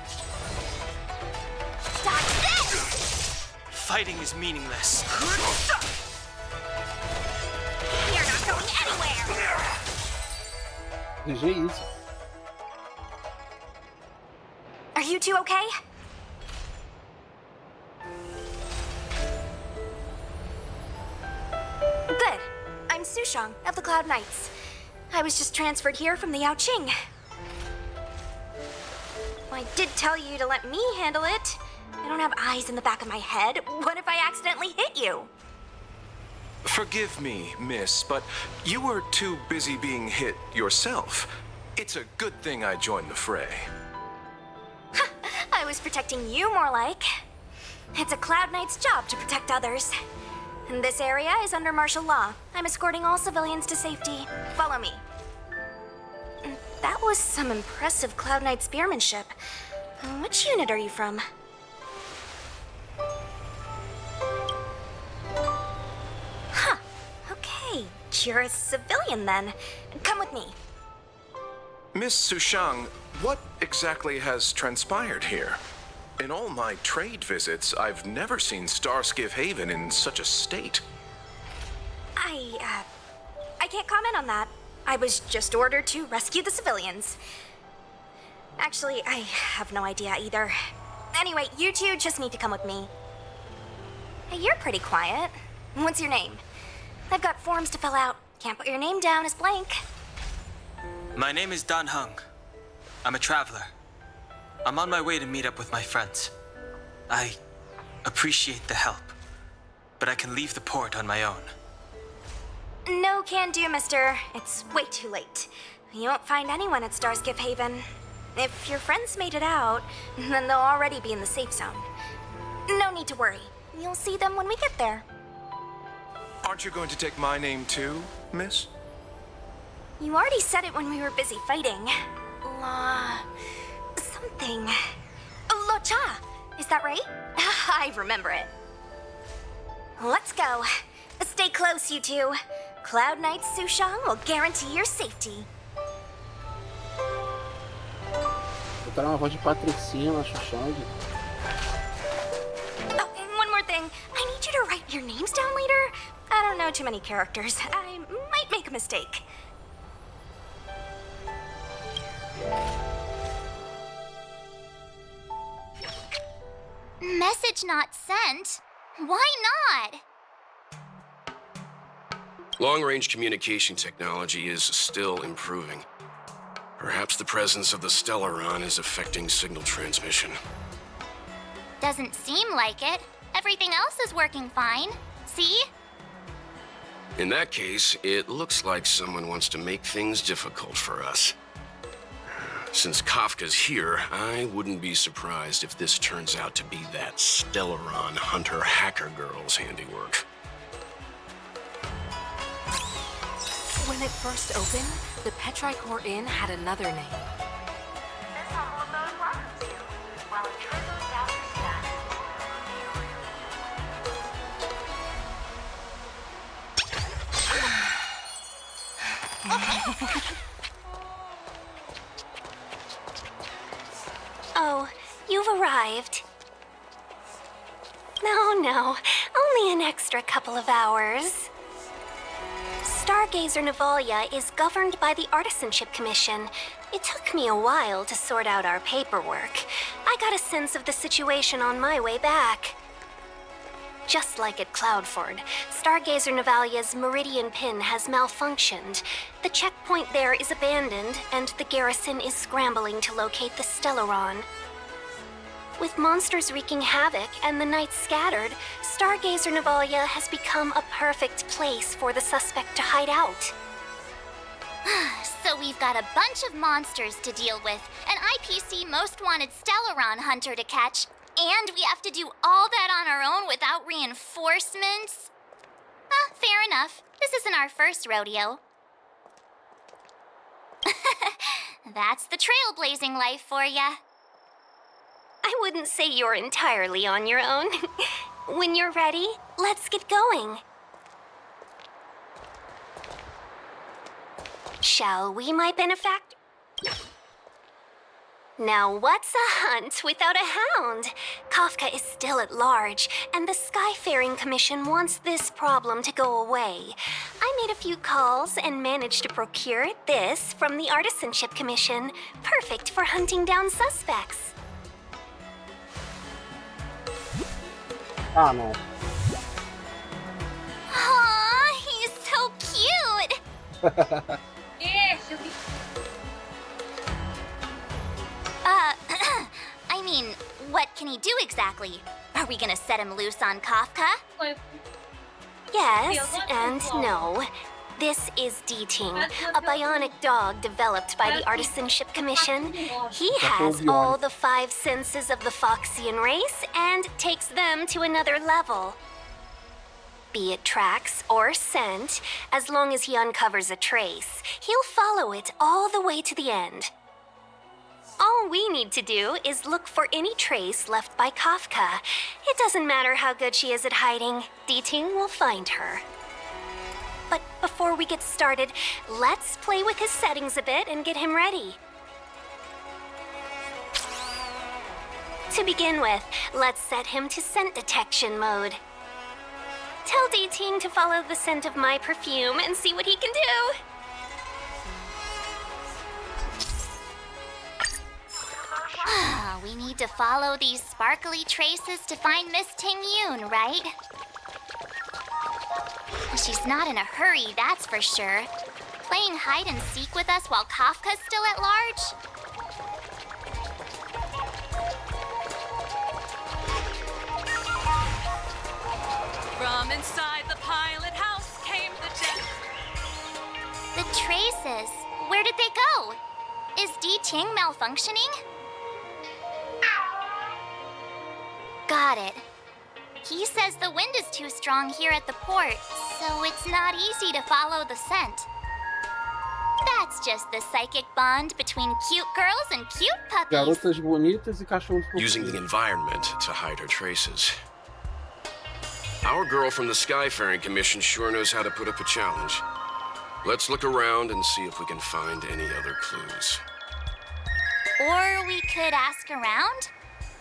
Dodge this! Fighting is meaningless. You're not going anywhere! GG isso. Are you two okay? Good. I'm Sushang of the Cloud Knights. I was just transferred here from the Yaoqing. I did tell you to let me handle it. I don't have eyes in the back of my head. What if I accidentally hit you? Forgive me, miss, but you were too busy being hit yourself. It's a good thing I joined the fray. I was protecting you more like. It's a Cloud Knight's job to protect others. And this area is under martial law. I'm escorting all civilians to safety. Follow me. That was some impressive Cloud Knight spearmanship. Which unit are you from? Huh. Okay. You're a civilian then. Come with me. Miss Sushang, what exactly has transpired here? In all my trade visits, I've never seen Starskiff Haven in such a state. I can't comment on that. I was just ordered to rescue the civilians. Actually, I have no idea either. Anyway, you two just need to come with me. Hey, you're pretty quiet. What's your name? I've got forms to fill out. Can't put your name down as blank. My name is Dan Hung. I'm a traveler. I'm on my way to meet up with my friends. I appreciate the help, but I can leave the port on my own. No can do, mister. It's way too late. You won't find anyone at Starskiff Haven. If your friends made it out, then they'll already be in the safe zone. No need to worry. You'll see them when we get there. Aren't you going to take my name too, miss? You already said it when we were busy fighting. Something. Locha! Is that right? I remember it. Let's go. Stay close, you two. Cloud Knight's Sushang will guarantee your safety. Botaram uma voz de patricinha na Xuxang. Oh, one more thing. I need you to write your names down later. I don't know too many characters. I might make a mistake. Message not sent? Why not? Long-range communication technology is still improving. Perhaps the presence of the Stellaron is affecting signal transmission. Doesn't seem like it. Everything else is working fine. See? In that case, it looks like someone wants to make things difficult for us. Since Kafka's here, I wouldn't be surprised if this turns out to be that Stellaron hunter hacker girl's handiwork. When it first opened, the Petrichor Inn had another name. This humble abode welcomes you, while a true without Oh, you've arrived. No, only an extra couple of hours. Stargazer Navalia is governed by the Artisanship Commission. It took me a while to sort out our paperwork. I got a sense of the situation on my way back. Just like at Cloudford, Stargazer Navalia's Meridian Pin has malfunctioned. The checkpoint there is abandoned, and the garrison is scrambling to locate the Stellaron. With monsters wreaking havoc and the night scattered, Stargazer Navalia has become a perfect place for the suspect to hide out. So we've got a bunch of monsters to deal with, an IPC Most Wanted Stellaron hunter to catch, and we have to do all that on our own without reinforcements? Fair enough. This isn't our first rodeo. That's the trailblazing life for ya. I wouldn't say you're entirely on your own. When you're ready, let's get going. Shall we, my benefactor? Now what's a hunt without a hound? Kafka is still at large, and the Skyfaring Commission wants this problem to go away. I made a few calls and managed to procure this from the Artisanship Commission. Perfect for hunting down suspects. Ah, não. Aw, he's so cute! I mean, what can he do exactly? Are we gonna set him loose on Kafka? Yes and no. This is D-Ting, a bionic dog developed by the Artisanship Commission. He has all the 5 senses of the Foxian race and takes them to another level. Be it tracks or scent, as long as he uncovers a trace, he'll follow it all the way to the end. All we need to do is look for any trace left by Kafka. It doesn't matter how good she is at hiding, D-Ting will find her. But before we get started, let's play with his settings a bit and get him ready. To begin with, let's set him to scent detection mode. Tell D-Ting to follow the scent of my perfume and see what he can do. We need to follow these sparkly traces to find Miss Ting-Yun, right? She's not in a hurry, that's for sure. Playing hide and seek with us while Kafka's still at large? From inside the pilot house came the jet. The traces. Where did they go? Is D-Ting malfunctioning? Got it. He says the wind is too strong here at the port, so it's not easy to follow the scent. That's just the psychic bond between cute girls and cute puppies. Garotas bonitas e cachorros fofinhos. Using the environment to hide her traces. Our girl from the Skyfaring Commission sure knows how to put up a challenge. Let's look around and see if we can find any other clues. Or we could ask around?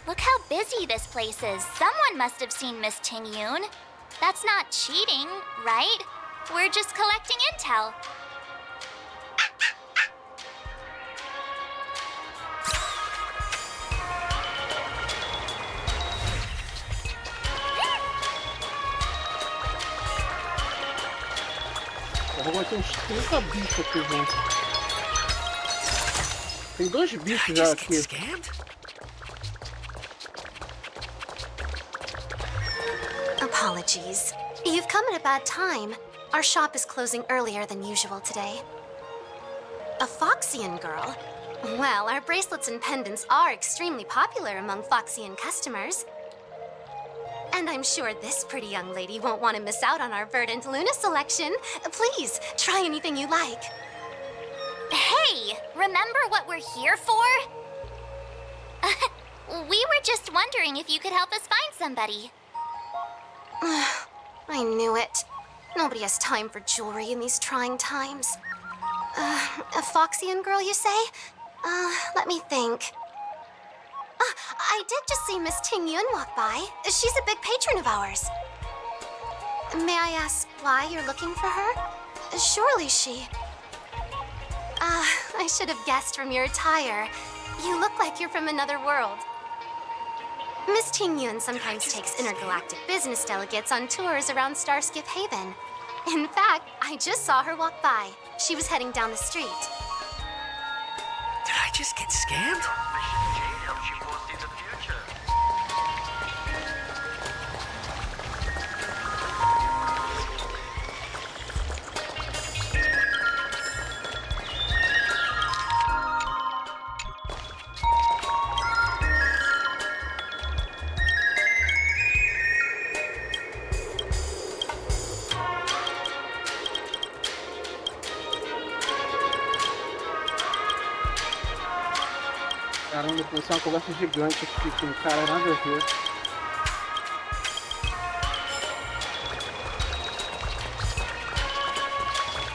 Look how busy this place is. Someone must have seen Miss Ting-Yun. That's not cheating, right? We're just collecting intel. Agora tem uns 30 bichos aqui, gente. Tem 2 bichos já aqui. Apologies. You've come at a bad time. Our shop is closing earlier than usual today. A Foxian girl? Well, our bracelets and pendants are extremely popular among Foxian customers. And I'm sure this pretty young lady won't want to miss out on our Verdant Luna selection. Please, try anything you like. Hey, remember what we're here for? We were just wondering if you could help us find somebody. I knew it. Nobody has time for jewelry in these trying times. A Foxian girl, you say? Let me think. I did just see Miss Ting-Yun walk by. She's a big patron of ours. May I ask why you're looking for her? Surely she... I should have guessed from your attire. You look like you're from another world. Miss Ting-Yun sometimes takes intergalactic business delegates on tours around Starskip Haven. In fact, I just saw her walk by. She was heading down the street. Did I just get scammed? Caramba, começou uma conversa gigante aqui com um cara nada a ver.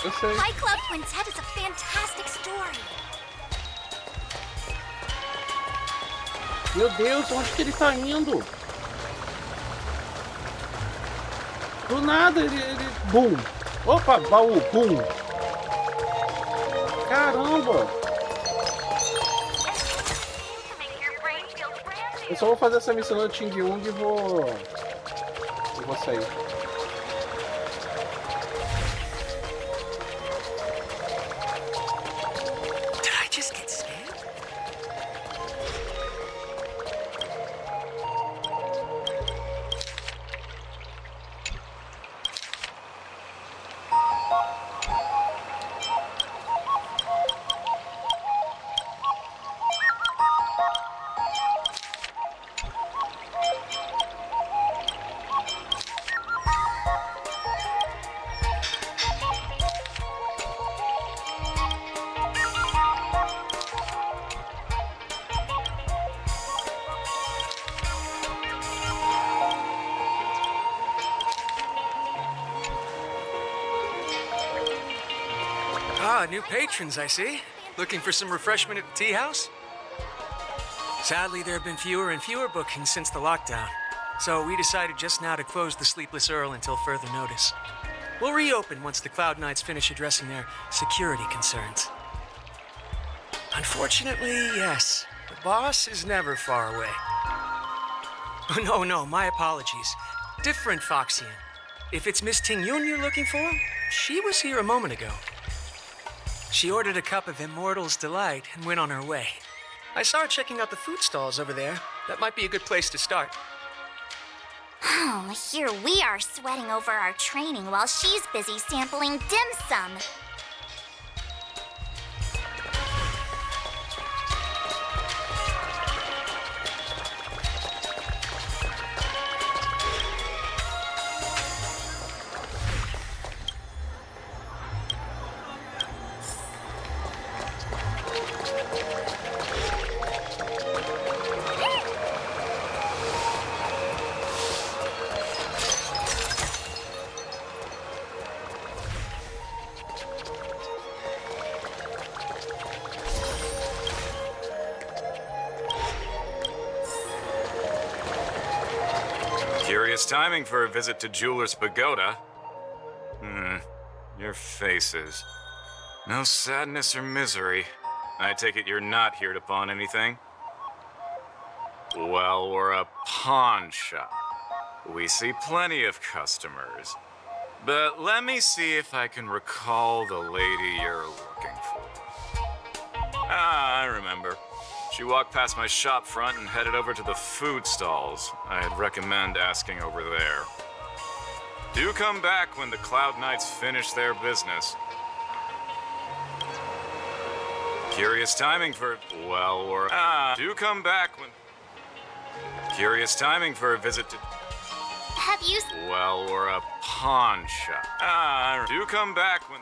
Eu sei. High Club Quintet is a fantastic story. Meu Deus, onde que ele tá indo? Do nada ele... Bum! Opa, baú, bum! Caramba! Eu só vou fazer essa missão do Ting-Yun e vou sair. Did I just get scammed? Ah, new patrons, I see. Looking for some refreshment at the tea house? Sadly, there have been fewer and fewer bookings since the lockdown, so we decided just now to close the Sleepless Earl until further notice. We'll reopen once the Cloud Knights finish addressing their security concerns. Unfortunately, yes, the boss is never far away. Oh, no, my apologies. Different Foxian. If it's Miss Ting-Yun you're looking for, she was here a moment ago. She ordered a cup of Immortal's Delight and went on her way. I saw her checking out the food stalls over there. That might be a good place to start. Oh, here we are sweating over our training while she's busy sampling dim sum. Curious timing for a visit to Jeweler's Pagoda. Your faces. No sadness or misery. I take it you're not here to pawn anything? Well, we're a pawn shop. We see plenty of customers. But let me see if I can recall the lady you're looking for. Ah, I remember. She walked past my shop front and headed over to the food stalls. I'd recommend asking over there. Do come back when the Cloud Knights finish their business. Curious timing for... Well, we're... do come back when... Curious timing for a visit to... Have you... Well, we're a pawn shop. Do come back when...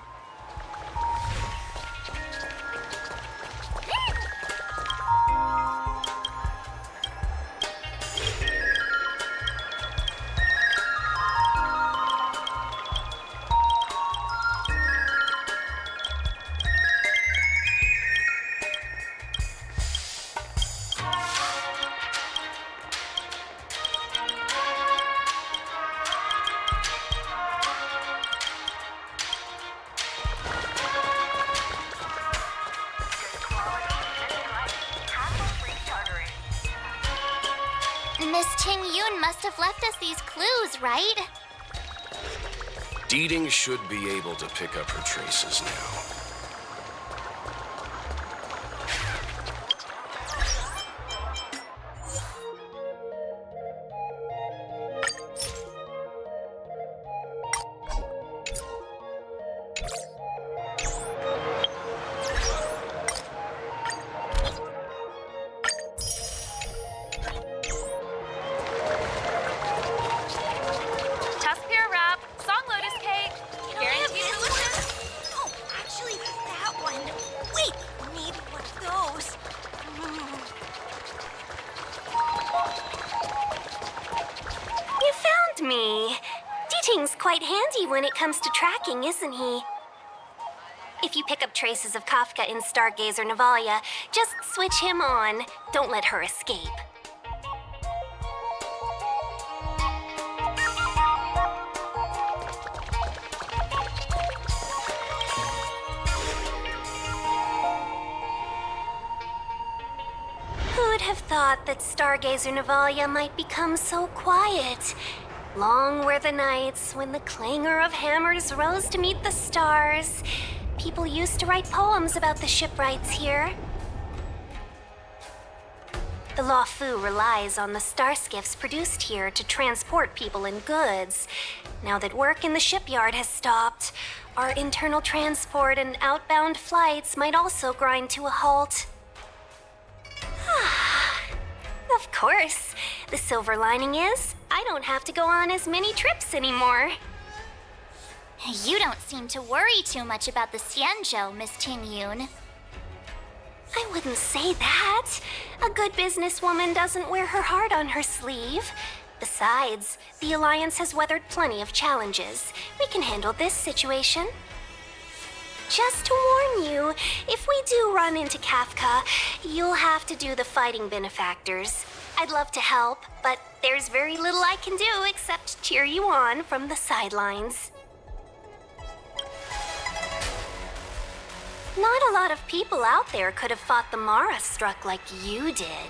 Miss Ting-Yun must have left us these clues, right? Deeding should be able to pick up her traces now. Quite handy when it comes to tracking, isn't he? If you pick up traces of Kafka in Stargazer Navalia, just switch him on. Don't let her escape. Who'd have thought that Stargazer Navalia might become so quiet? Long were the nights when the clangor of hammers rose to meet the stars. People used to write poems about the shipwrights here. The Law Fu relies on the star skiffs produced here to transport people and goods. Now that work in the shipyard has stopped, our internal transport and outbound flights might also grind to a halt. Of course. The silver lining is, I don't have to go on as many trips anymore. You don't seem to worry too much about the Xianzhou, Miss Ting-Yun. I wouldn't say that. A good businesswoman doesn't wear her heart on her sleeve. Besides, the Alliance has weathered plenty of challenges. We can handle this situation. Just to warn you, if we do run into Kafka, you'll have to do the fighting benefactors. I'd love to help, but there's very little I can do except cheer you on from the sidelines. Not a lot of people out there could have fought the Mara struck like you did.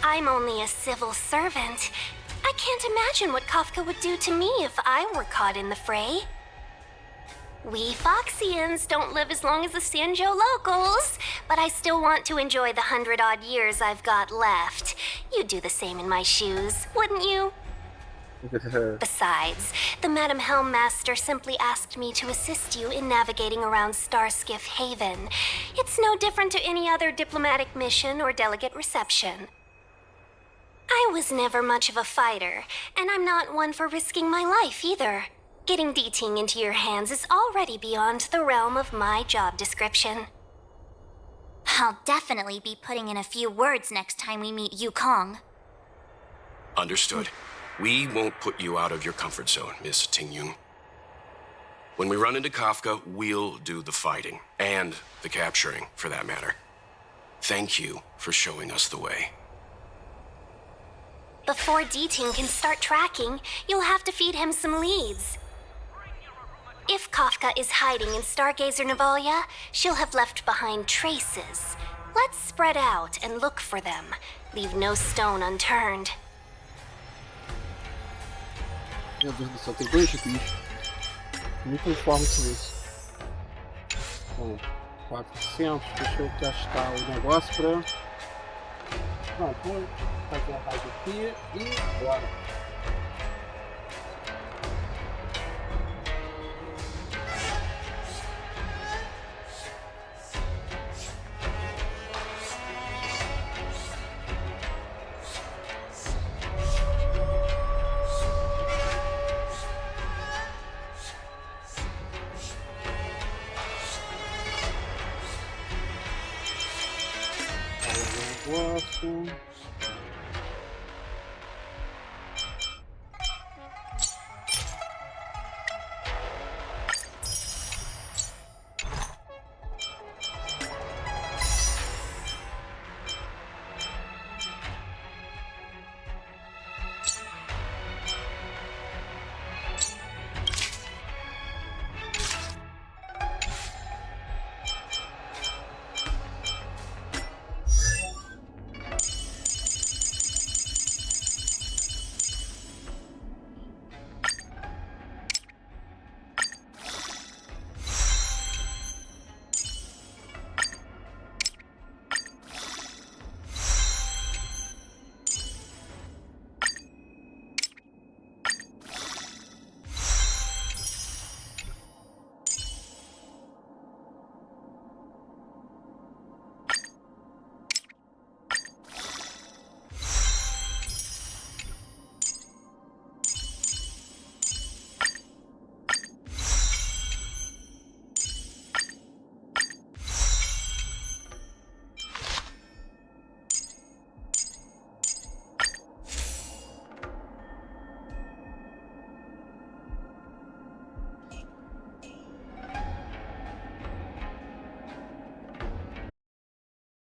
I'm only a civil servant. I can't imagine what Kafka would do to me if I were caught in the fray. We Foxians don't live as long as the Sanjo locals, but I still want to enjoy the 100-odd years I've got left. You'd do the same in my shoes, wouldn't you? Besides, the Madam Helmmaster simply asked me to assist you in navigating around Starskiff Haven. It's no different to any other diplomatic mission or delegate reception. I was never much of a fighter, and I'm not one for risking my life either. Getting D-Ting into your hands is already beyond the realm of my job description. I'll definitely be putting in a few words next time we meet Yukong. Understood. We won't put you out of your comfort zone, Miss Tingyun. When we run into Kafka, we'll do the fighting. And the capturing, for that matter. Thank you for showing us the way. Before D-Ting can start tracking, you'll have to feed him some leads. If Kafka is hiding in Stargazer Navalia, she'll have left behind traces. Let's spread out and look for them. Leave no stone unturned. Meu Deus do céu, tem 2 bichos. Não conformo com isso. Bom, 400. Deixa eu gastar o negócio pra... Não, vou fazer a rádio aqui e bora. Negócio.